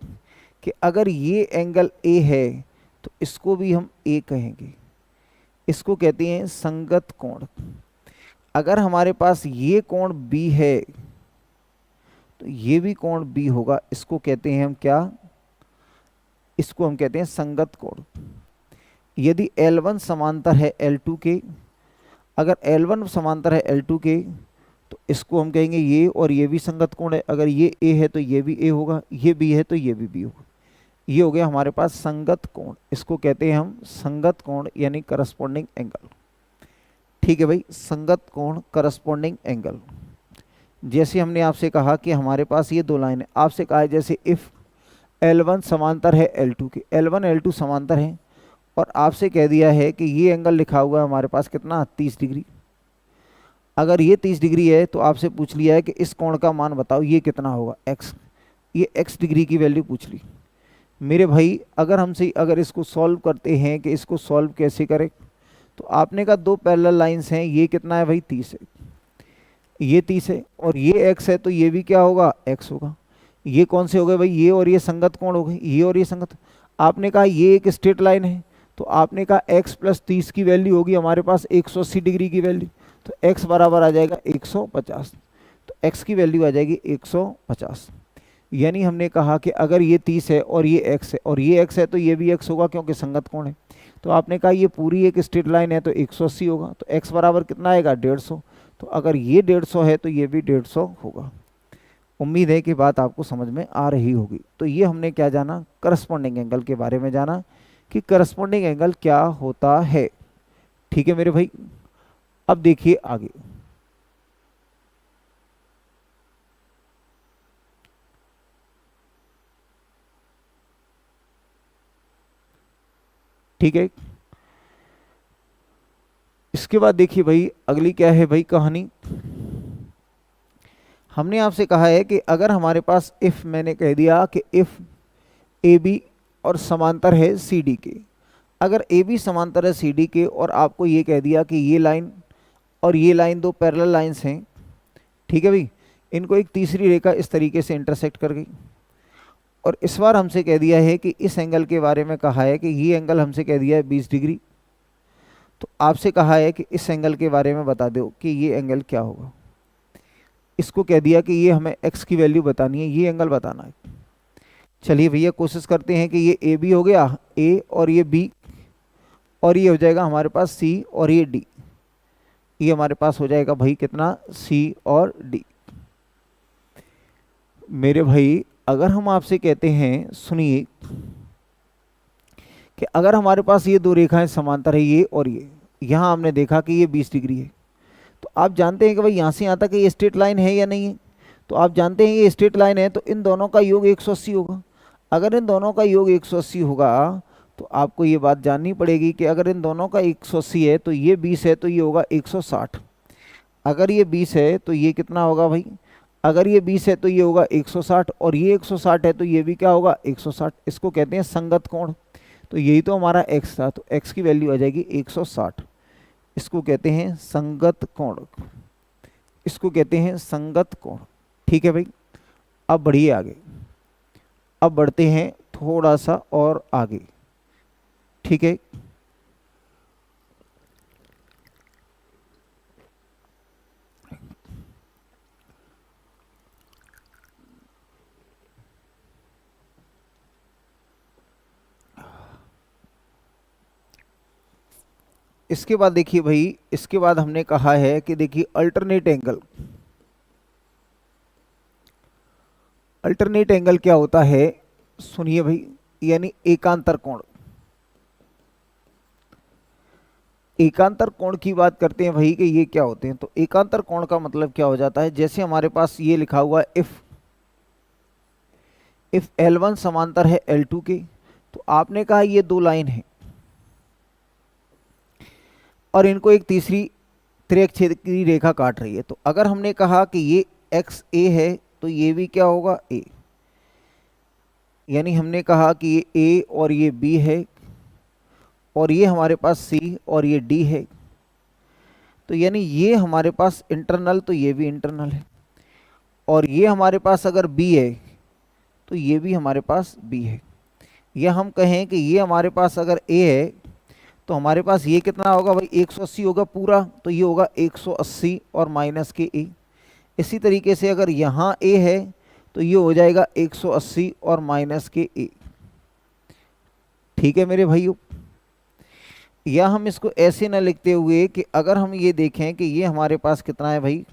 Speaker 1: कि अगर ये एंगल ए है तो इसको भी हम ए कहेंगे, इसको कहते हैं संगत कोण। अगर हमारे पास ये कोण बी है तो ये भी कोण बी होगा, इसको कहते हैं हम क्या, इसको हम कहते हैं संगत कोण। यदि L1 समांतर है L2 के, अगर L1 समांतर है L2 के तो इसको हम कहेंगे ये, और ये भी संगत कोण है। अगर ये A है तो ये भी A होगा, ये B है तो ये भी B होगा। ये हो गया हमारे पास संगत कोण, इसको कहते हैं हम संगत कोण यानी करस्पॉन्डिंग एंगल। ठीक है भाई, संगत कोण करस्पॉन्डिंग एंगल। जैसे हमने आपसे कहा कि हमारे पास ये दो लाइन है, आपसे कहा है जैसे इफ L1 समांतर है L2 के, L1 L2 समांतर है, और आपसे कह दिया है कि ये एंगल लिखा हुआ है हमारे पास कितना, 30 डिग्री। अगर ये 30 डिग्री है तो आपसे पूछ लिया है कि इस कोण का मान बताओ ये कितना होगा, x। ये x डिग्री की वैल्यू पूछ ली। मेरे भाई अगर हमसे अगर इसको सॉल्व करते हैं कि इसको सॉल्व कैसे करें, तो आपने कहा दो पैरेलल लाइंस हैं, ये कितना है भाई 30 है, ये 30 है, और ये x है तो ये भी क्या होगा, x होगा। ये कौन से हो गए भाई, ये और ये संगत कोण हो गए, ये और ये संगत। आपने कहा ये एक स्ट्रेट लाइन है, तो आपने कहा x प्लस 30 की वैल्यू होगी हमारे पास 180 डिग्री की वैल्यू, तो x बराबर आ जाएगा 150, तो x की वैल्यू आ जाएगी 150। यानी हमने कहा कि अगर ये 30 है और ये x है और ये x है तो ये भी x होगा क्योंकि संगत कोण है। तो आपने कहा ये पूरी एक स्ट्रेट लाइन है तो 180 होगा, तो x बराबर कितना आएगा 150। तो अगर ये 150 है तो ये भी 150 होगा। उम्मीद है कि बात आपको समझ में आ रही होगी। तो ये हमने क्या जाना, करस्पॉन्डिंग एंगल के बारे में जाना कि करस्पॉन्डिंग एंगल क्या होता है। ठीक है मेरे भाई, अब देखिए आगे। ठीक है, इसके बाद देखिए भाई अगली क्या है भाई कहानी। हमने आपसे कहा है कि अगर हमारे पास इफ, मैंने कह दिया कि इफ ए बी और समांतर है सी डी के, अगर ए बी समांतर है सी डी के, और आपको ये कह दिया कि ये लाइन और ये लाइन दो पैरेलल लाइंस हैं, ठीक है भाई, इनको एक तीसरी रेखा इस तरीके से इंटरसेक्ट कर गई, और इस बार हमसे कह दिया है कि इस एंगल के बारे में कहा है कि ये एंगल हमसे कह दिया है 20 डिग्री। तो आपसे कहा है कि इस एंगल के बारे में बता दो कि ये एंगल क्या होगा। इसको कह दिया कि ये हमें x की वैल्यू बतानी है, ये एंगल बताना है। चलिए भैया कोशिश करते हैं कि ये ए बी हो गया, ए और ये बी, और ये हो जाएगा हमारे पास सी और ये डी। ये हमारे पास हो जाएगा भाई कितना, सी और डी। मेरे भाई अगर हम आपसे कहते हैं, सुनिए, कि अगर हमारे पास ये दो रेखाएं समांतर है, ये और ये, यहाँ हमने देखा कि ये 20 डिग्री है, तो आप जानते हैं कि भाई यहाँ से यहाँ तक ये स्ट्रेट लाइन है या नहीं है। तो आप जानते हैं ये स्ट्रेट लाइन है तो इन दोनों का योग 180 होगा। अगर इन दोनों का योग 180 होगा तो आपको ये बात जाननी पड़ेगी कि अगर इन दोनों का 180 है तो ये 20 है तो ये होगा 160। अगर ये 20 है तो ये कितना होगा भाई, अगर ये 20 है तो ये होगा 160, और ये 160 है तो ये भी क्या होगा 160। इसको कहते हैं संगत कोण। तो यही तो हमारा x था, तो x की वैल्यू आ जाएगी 160। इसको कहते हैं संगत कोण, इसको कहते हैं संगत कोण। ठीक है भाई, अब बढ़िए आगे, अब बढ़ते हैं थोड़ा सा और आगे। ठीक है, इसके बाद देखिए भाई, इसके बाद हमने कहा है कि देखिए अल्टरनेट एंगल। अल्टरनेट एंगल क्या होता है, सुनिए भाई, यानी एकांतर कोण। एकांतर कोण की बात करते हैं भाई कि ये क्या होते हैं। तो एकांतर कोण का मतलब क्या हो जाता है, जैसे हमारे पास ये लिखा हुआ है इफ L1 समांतर है L2 के, तो आपने कहा ये दो लाइन है और इनको एक तीसरी तिर्यक की रेखा काट रही है। तो अगर हमने कहा कि ये एक्स ए है तो ये भी क्या होगा, ए। यानी हमने कहा कि ये ए और ये बी है और ये हमारे पास सी और ये डी है। तो यानी ये हमारे पास इंटरनल, तो ये भी इंटरनल है। और ये हमारे पास अगर बी है तो ये भी हमारे पास बी है। या हम कहें कि ये हमारे पास अगर ए है तो हमारे पास ये कितना होगा भाई, 180 होगा पूरा, तो ये होगा 180 और माइनस के ए। इसी तरीके से अगर यहाँ ए है तो ये हो जाएगा 180 और माइनस के ए। ठीक है मेरे भाइयों। या हम इसको ऐसे ना लिखते हुए कि अगर हम ये देखें कि ये हमारे पास कितना है भाई,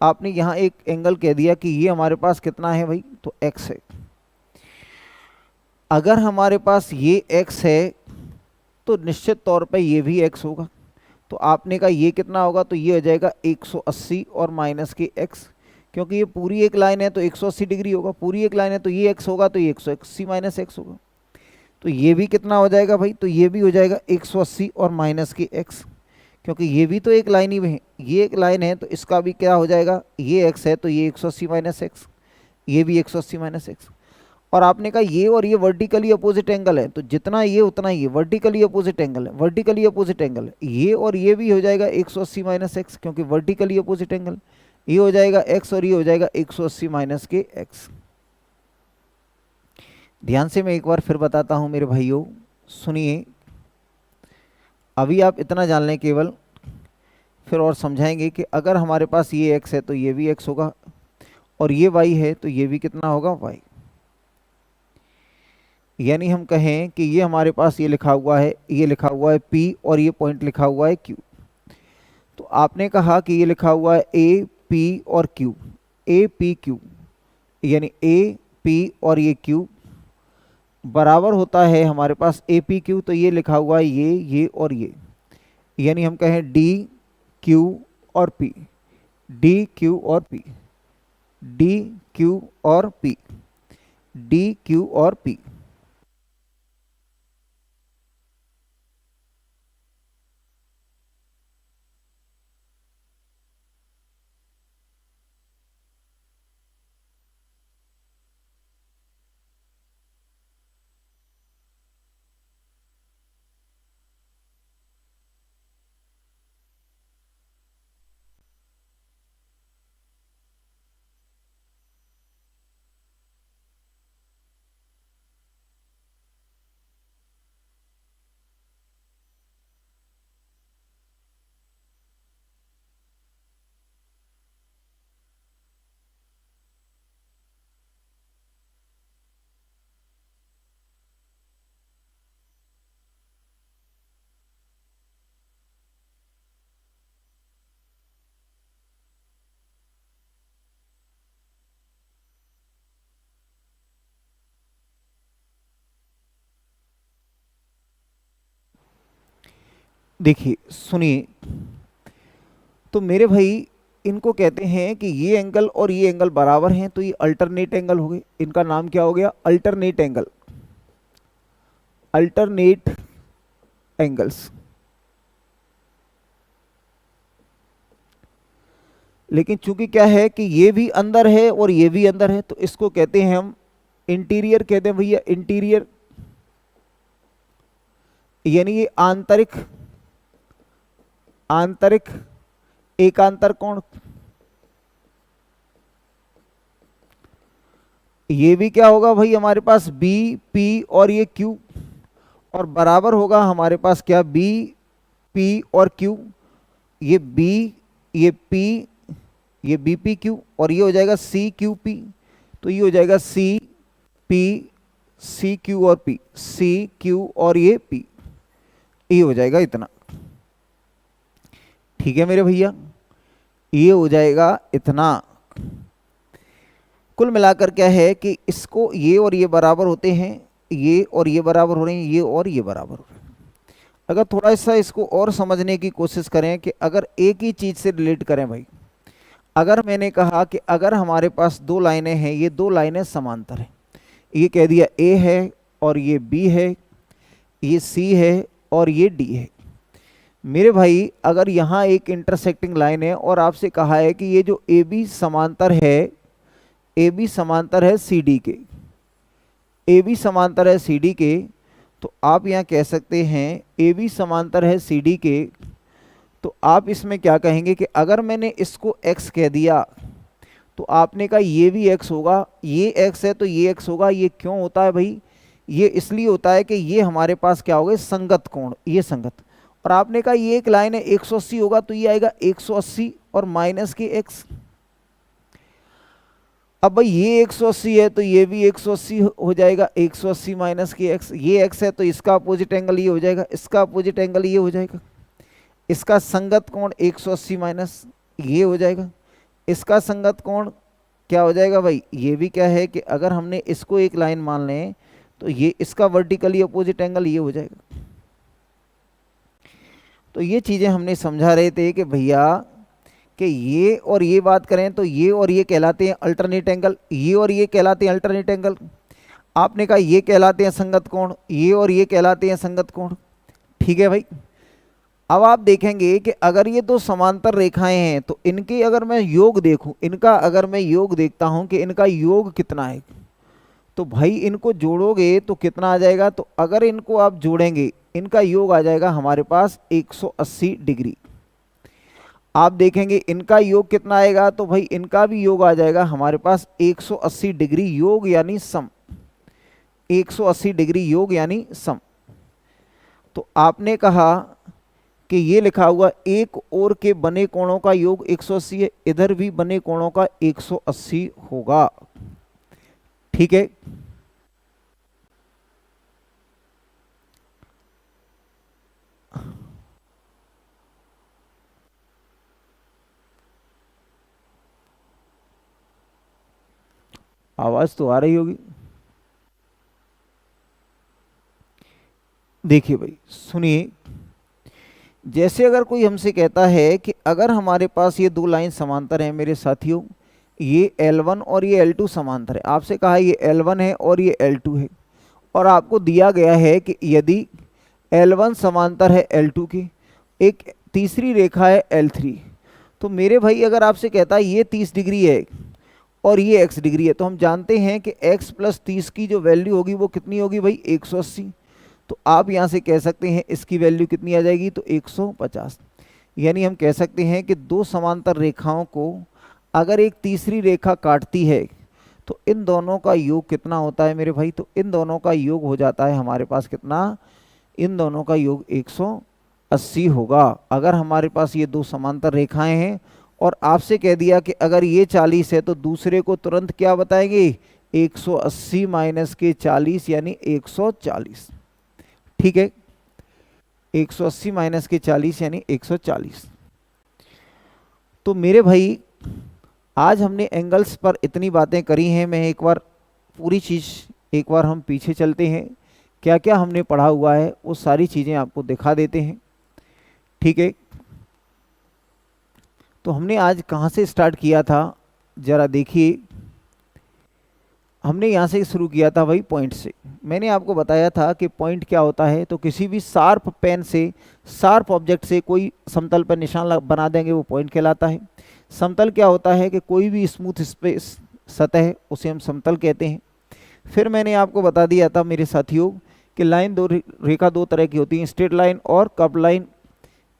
Speaker 1: आपने यहाँ एक एंगल कह दिया कि ये हमारे पास कितना है भाई, तो x है। अगर हमारे पास ये x है तो निश्चित तौर पे ये भी x होगा। तो आपने कहा ये कितना होगा, तो ये हो जाएगा 180 और माइनस के x, क्योंकि ये पूरी एक लाइन है तो 180 डिग्री होगा, पूरी एक लाइन है तो ये x होगा, तो ये 180 माइनस x होगा। तो ये भी कितना हो जाएगा भाई, तो ये भी हो जाएगा 180 और माइनस के x, क्योंकि ये भी तो एक लाइन ही है, ये एक लाइन है तो इसका भी क्या हो जाएगा, ये x है तो ये 180 माइनस एक्स, ये भी 180 माइनस एक्स। और आपने कहा ये और ये वर्टिकली अपोजिट एंगल है, तो जितना ये उतना ये वर्टिकली अपोजिट एंगल है, वर्टिकली अपोजिट एंगल है, ये और ये भी हो जाएगा 180 माइनस एक्स, क्योंकि वर्टिकली अपोजिट एंगल। ये हो जाएगा x और ये हो जाएगा 180 माइनस के x। ध्यान से मैं एक बार फिर बताता हूं मेरे भाइयों, सुनिए। अभी आप इतना जान लें केवल, फिर और समझाएंगे कि अगर हमारे पास ये x है तो ये भी x होगा, और ये y है तो ये भी कितना होगा, y। यानी हम कहें कि ये हमारे पास ये लिखा हुआ है, ये लिखा हुआ है P और ये पॉइंट लिखा हुआ है Q। तो आपने कहा कि ये लिखा हुआ है A P और Q, A P Q, यानी A P और ये Q बराबर होता है हमारे पास A P Q। तो ये लिखा हुआ है ये और ये, यानी हम कहें D Q और P, D Q और P, D Q और P, D Q और P। देखिए सुनिए, तो मेरे भाई इनको कहते हैं कि ये एंगल और ये एंगल बराबर हैं, तो ये अल्टरनेट एंगल हो गए। इनका नाम क्या हो गया, अल्टरनेट एंगल, अल्टरनेट एंगल्स। लेकिन चूंकि क्या है कि ये भी अंदर है और ये भी अंदर है, तो इसको कहते हैं हम इंटीरियर, कहते हैं भैया इंटीरियर, यानी ये आंतरिक, आंतरिक एकांतर कोण। ये भी क्या होगा भाई हमारे पास B P और ये Q, और बराबर होगा हमारे पास क्या, B P और Q, ये B, ये P, ये B P Q, और ये हो जाएगा C Q P। तो ये हो जाएगा C P, C Q और P, C Q और ये P, ये हो जाएगा इतना। ठीक है मेरे भैया, ये हो जाएगा इतना। कुल मिलाकर क्या है कि इसको ये और ये बराबर होते हैं, ये और ये बराबर हो रहे हैं, ये और ये बराबर हो रहे हैं। अगर थोड़ा सा इसको और समझने की कोशिश करें कि अगर एक ही चीज़ से रिलेट करें भाई, अगर मैंने कहा कि अगर हमारे पास दो लाइनें हैं, ये दो लाइनें समांतर हैं, ये कह दिया ए है और ये बी है, ये सी है और ये डी है। मेरे भाई अगर यहाँ एक इंटरसेक्टिंग लाइन है और आपसे कहा है कि ये जो ए बी समांतर है, ए बी समांतर है सी डी के, ए बी समांतर है सी डी के, तो आप यहाँ कह सकते हैं ए बी समांतर है सी डी के। तो आप इसमें क्या कहेंगे कि अगर मैंने इसको x कह दिया तो आपने कहा ये भी x होगा, ये x है तो ये x होगा। ये क्यों होता है भाई? ये इसलिए होता है कि ये हमारे पास क्या हो गए, संगत कोण, ये संगत। और आपने कहा ये एक लाइन है 180 होगा तो ये आएगा 180 और माइनस के x। अब भाई ये 180 है तो ये भी 180 हो जाएगा, 180 माइनस के x। ये x है तो इसका अपोजिट एंगल ये हो जाएगा, इसका अपोजिट एंगल ये हो जाएगा। इसका संगत कोण 180 माइनस ये हो जाएगा, इसका संगत कोण क्या हो जाएगा भाई? ये भी क्या है कि अगर हमने इसको एक लाइन मान लें तो ये इसका वर्टिकली अपोजिट एंगल ये हो जाएगा। तो ये चीज़ें हमने समझा रहे थे कि भैया कि ये और ये बात करें तो ये और ये कहलाते हैं अल्टरनेट एंगल, ये और ये कहलाते हैं अल्टरनेट एंगल। आपने कहा ये कहलाते हैं संगत कोण, ये और ये कहलाते हैं संगत कोण। ठीक है भाई। अब आप देखेंगे कि अगर ये दो समांतर रेखाएं हैं तो इनके अगर मैं योग देखूं, इनका अगर मैं योग देखता हूं कि इनका योग कितना है, तो भाई इनको जोड़ोगे तो कितना आ जाएगा? तो अगर इनको आप जोड़ेंगे इनका योग आ जाएगा हमारे पास 180 डिग्री। आप देखेंगे इनका योग कितना आएगा, तो भाई इनका भी योग आ जाएगा हमारे पास 180 डिग्री योग यानी सम, 180 डिग्री योग यानी सम। तो आपने कहा कि ये लिखा हुआ एक ओर के बने कोणों का योग 180 है, इधर भी बने कोणों का 180 होगा। ठीक है। आवाज तो आ रही होगी। देखिए भाई सुनिए, जैसे अगर कोई हमसे कहता है कि अगर हमारे पास ये दो लाइन समांतर हैं मेरे साथियों, ये L1 और ये L2 समांतर है, आपसे कहा ये L1 है और ये L2 है, और आपको दिया गया है कि यदि L1 समांतर है L2 के, एक तीसरी रेखा है L3, तो मेरे भाई अगर आपसे कहता है ये 30 डिग्री है और ये x डिग्री है, तो हम जानते हैं कि x प्लस 30 की जो वैल्यू होगी वो कितनी होगी भाई? 180। तो आप यहाँ से कह सकते हैं इसकी वैल्यू कितनी आ जाएगी? तो 150। यानी हम कह सकते हैं कि दो समांतर रेखाओं को अगर एक तीसरी रेखा काटती है तो इन दोनों का योग कितना होता है मेरे भाई? तो इन दोनों का योग हो जाता है हमारे पास कितना? इन दोनों का योग 180 होगा। अगर हमारे पास ये दो समांतर रेखाएं हैं और आपसे कह दिया कि अगर ये 40 है तो दूसरे को तुरंत क्या बताएंगे? 180 माइनस के 40 यानी 140। ठीक है, 180 माइनस के 40 यानी 140। तो मेरे भाई आज हमने एंगल्स पर इतनी बातें करी हैं। मैं एक बार पूरी चीज़ एक बार हम पीछे चलते हैं, क्या क्या हमने पढ़ा हुआ है वो सारी चीज़ें आपको दिखा देते हैं। ठीक है, तो हमने आज कहाँ से स्टार्ट किया था ज़रा देखिए। हमने यहाँ से शुरू किया था भाई पॉइंट से। मैंने आपको बताया था कि पॉइंट क्या होता है, तो किसी भी शार्प पेन से, शार्प ऑब्जेक्ट से कोई समतल पर निशान बना देंगे वो पॉइंट कहलाता है। समतल क्या होता है कि कोई भी स्मूथ स्पेस सतह उसे हम समतल कहते हैं। फिर मैंने आपको बता दिया था मेरे साथियों कि लाइन रेखा दो तरह की होती है, स्ट्रेट लाइन और कर्व लाइन।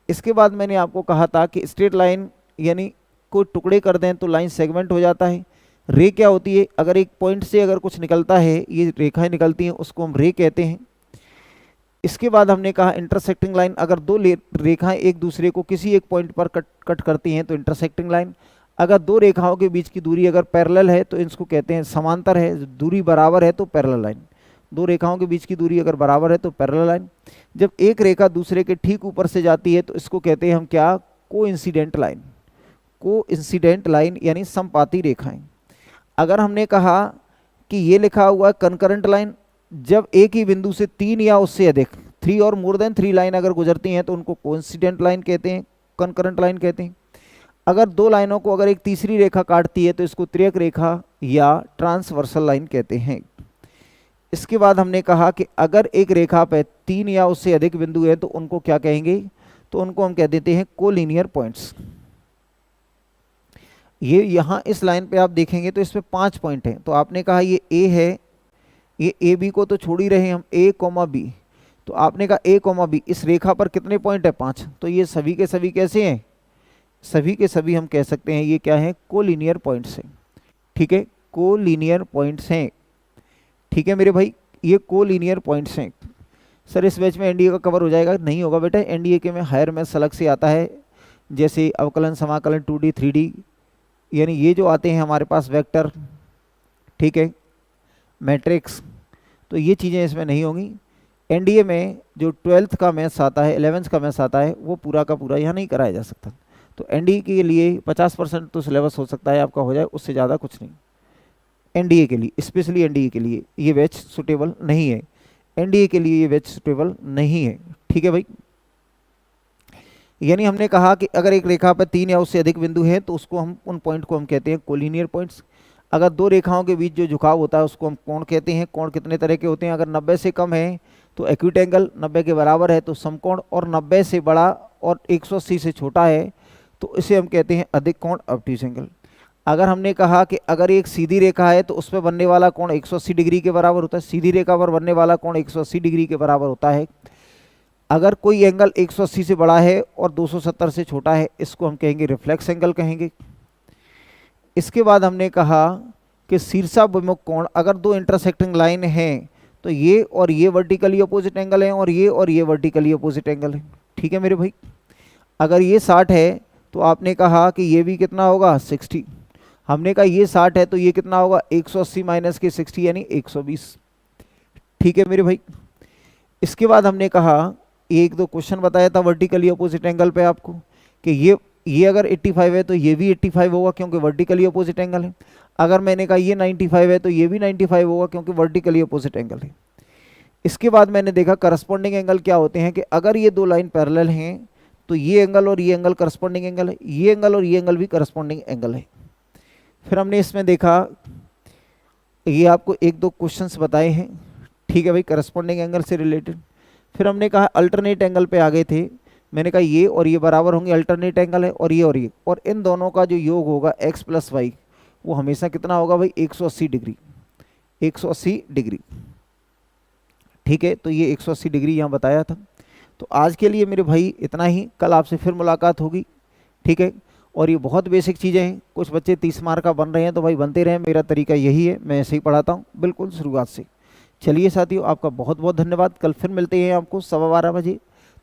Speaker 1: इसके बाद मैंने आपको कहा था कि स्ट्रेट लाइन यानी कोई टुकड़े कर दें तो लाइन सेगमेंट हो जाता है। रे क्या होती है? अगर एक पॉइंट से अगर कुछ निकलता है, ये रेखाएं निकलती हैं, उसको हम रे कहते हैं। इसके बाद हमने कहा इंटरसेक्टिंग लाइन, अगर दो रेखाएं एक दूसरे को किसी एक पॉइंट पर कट करती हैं तो इंटरसेक्टिंग लाइन। अगर दो रेखाओं के बीच की दूरी अगर पैरेलल है तो इसको कहते हैं, समांतर है, दूरी बराबर है तो पैरेलल लाइन। दो रेखाओं के बीच की दूरी अगर बराबर है तो पैरेलल लाइन। जब एक रेखा दूसरे के ठीक ऊपर से जाती है तो इसको कहते हैं हम क्या? कोइंसिडेंट लाइन, कोइंसिडेंट लाइन यानी समपाती रेखाएं। अगर हमने कहा कि ये लिखा हुआ है कंकरेंट लाइन, जब एक ही बिंदु से 3 या उससे अधिक 3 और मोर देन 3 लाइन अगर गुजरती हैं तो उनको कोइंसिडेंट लाइन कहते हैं, कंकरेंट लाइन कहते हैं। अगर दो लाइनों को अगर एक तीसरी रेखा काटती है तो इसको त्रियक रेखा या ट्रांसवर्सल लाइन कहते हैं। इसके बाद हमने कहा कि अगर एक रेखा पे 3 या उससे अधिक बिंदु है तो उनको क्या कहेंगे, तो उनको हम कह देते हैं कोलिनियर पॉइंट्स। ये यहाँ इस लाइन पे आप देखेंगे तो इसमें 5 पॉइंट हैं। तो आपने कहा ये ए है, ये ए बी को तो छोड़ ही रहे हैं हम, ए कॉमा बी, तो आपने कहा ए कॉमा बी, इस रेखा पर कितने पॉइंट है 5, तो ये सभी के सभी कैसे हैं, सभी के सभी हम कह सकते हैं ये क्या है, कोलिनियर पॉइंट्स हैं। ठीक है, कोलिनियर पॉइंट्स हैं। ठीक है मेरे भाई, ये कोलिनियर पॉइंट्स हैं। सर इस बैच में एनडीए का कवर हो जाएगा? नहीं होगा बेटा, एनडीए के में हायर मैथ्स अलग से आता है, जैसे अवकलन समाकलन 2D 3D, यानी ये जो आते हैं हमारे पास वेक्टर, ठीक है, मैट्रिक्स, तो ये चीज़ें इसमें नहीं होंगी। एनडीए में जो 12th का मैथ्स आता है, 11th का मैथ्स आता है, वो पूरा का पूरा यहाँ नहीं कराया जा सकता। तो एनडीए के लिए 50% तो सिलेबस हो सकता है आपका हो जाए, उससे ज़्यादा कुछ नहीं। एनडीए के लिए, स्पेशली एनडीए के लिए ये बैच सुटेबल नहीं है, एनडीए के लिए ये बैच सुटेबल नहीं है। ठीक है भाई, यानी हमने कहा कि अगर एक रेखा पर 3 या उससे अधिक बिंदु हैं तो उसको हम, उन पॉइंट को हम कहते हैं कोलिनियर पॉइंट्स। अगर दो रेखाओं के बीच जो झुकाव होता है उसको हम कोण कहते हैं। कोण कितने तरह के होते हैं? अगर 90 से कम है तो एक्यूट एंगल, 90 के बराबर है तो समकोण, और 90 से बड़ा और 180 से छोटा है तो इसे हम कहते हैं अधिक कोण, ऑब्ट्यूज एंगल। अगर हमने कहा कि अगर एक सीधी रेखा है तो उस पर बनने वाला कोण 180 डिग्री के बराबर होता है, सीधी रेखा पर बनने वाला कोण 180 डिग्री के बराबर होता है। अगर कोई एंगल 180 से बड़ा है और 270 से छोटा है, इसको हम कहेंगे रिफ्लेक्स एंगल कहेंगे। इसके बाद हमने कहा कि शीर्षाभिमुख कोण, अगर दो इंटरसेक्टिंग लाइन हैं तो ये और ये वर्टिकली अपोजिट एंगल है और ये वर्टिकली अपोजिट एंगल है। ठीक है मेरे भाई, अगर ये 60 है तो आपने कहा कि ये भी कितना होगा, 60। हमने कहा ये 60 है तो ये कितना होगा, 180 माइनस के 60 यानी 120। ठीक है मेरे भाई, इसके बाद हमने कहा, एक दो क्वेश्चन बताया था वर्टिकली अपोजिट एंगल पे आपको कि ये अगर 85 है तो ये भी 85 होगा क्योंकि वर्टिकली अपोजिट एंगल है। अगर मैंने कहा ये 95 है तो ये भी 95 होगा क्योंकि वर्टिकली अपोजिट एंगल है। इसके बाद मैंने देखा करस्पॉन्डिंग एंगल क्या होते हैं कि अगर ये दो लाइन पैरेलल हैं तो ये एंगल और ये एंगल करस्पॉन्डिंग एंगल है, ये एंगल और ये एंगल भी करस्पॉन्डिंग एंगल है। फिर हमने इसमें देखा, ये आपको एक दो क्वेश्चंस बताए हैं, ठीक है भाई, करस्पॉन्डिंग एंगल से रिलेटेड। फिर हमने कहा अल्टरनेट एंगल पे आ गए थे, मैंने कहा ये और ये बराबर होंगे, अल्टरनेट एंगल है, और ये, और इन दोनों का जो योग होगा x प्लस वाई, वो हमेशा कितना होगा भाई, 180 डिग्री, 180 डिग्री। ठीक है, तो ये 180 डिग्री यहाँ बताया था। तो आज के लिए मेरे भाई इतना ही, कल आपसे फिर मुलाकात होगी। ठीक है, और ये बहुत बेसिक चीज़ें हैं, कुछ बच्चे 30 मार्क का बन रहे हैं तो भाई बनते रहें, मेरा तरीका यही है, मैं ऐसे ही पढ़ाता हूँ बिल्कुल शुरुआत से। चलिए साथियों, आपका बहुत बहुत धन्यवाद, कल फिर मिलते हैं आपको 12:15 बजे,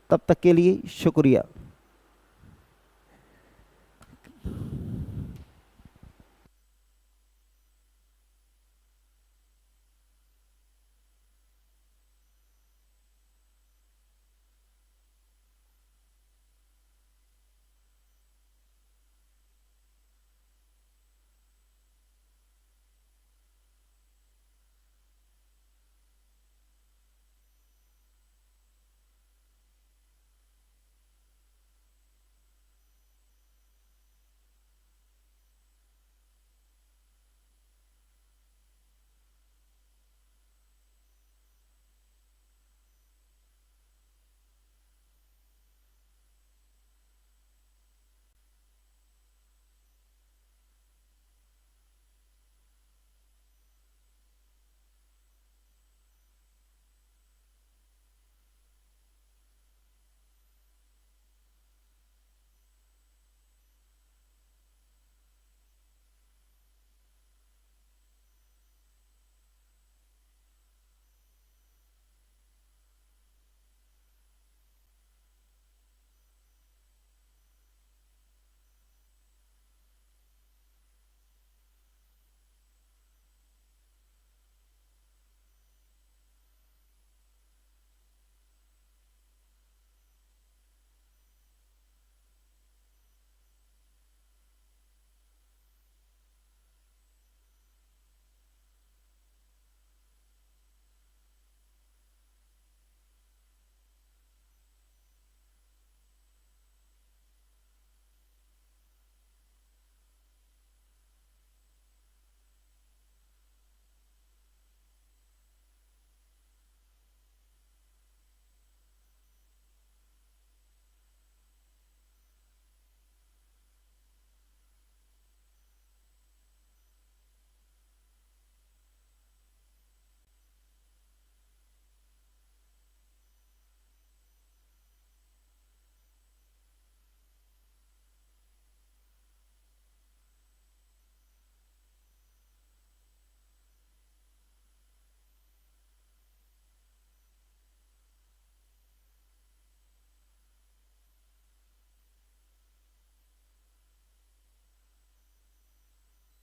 Speaker 1: तब तक के लिए शुक्रिया।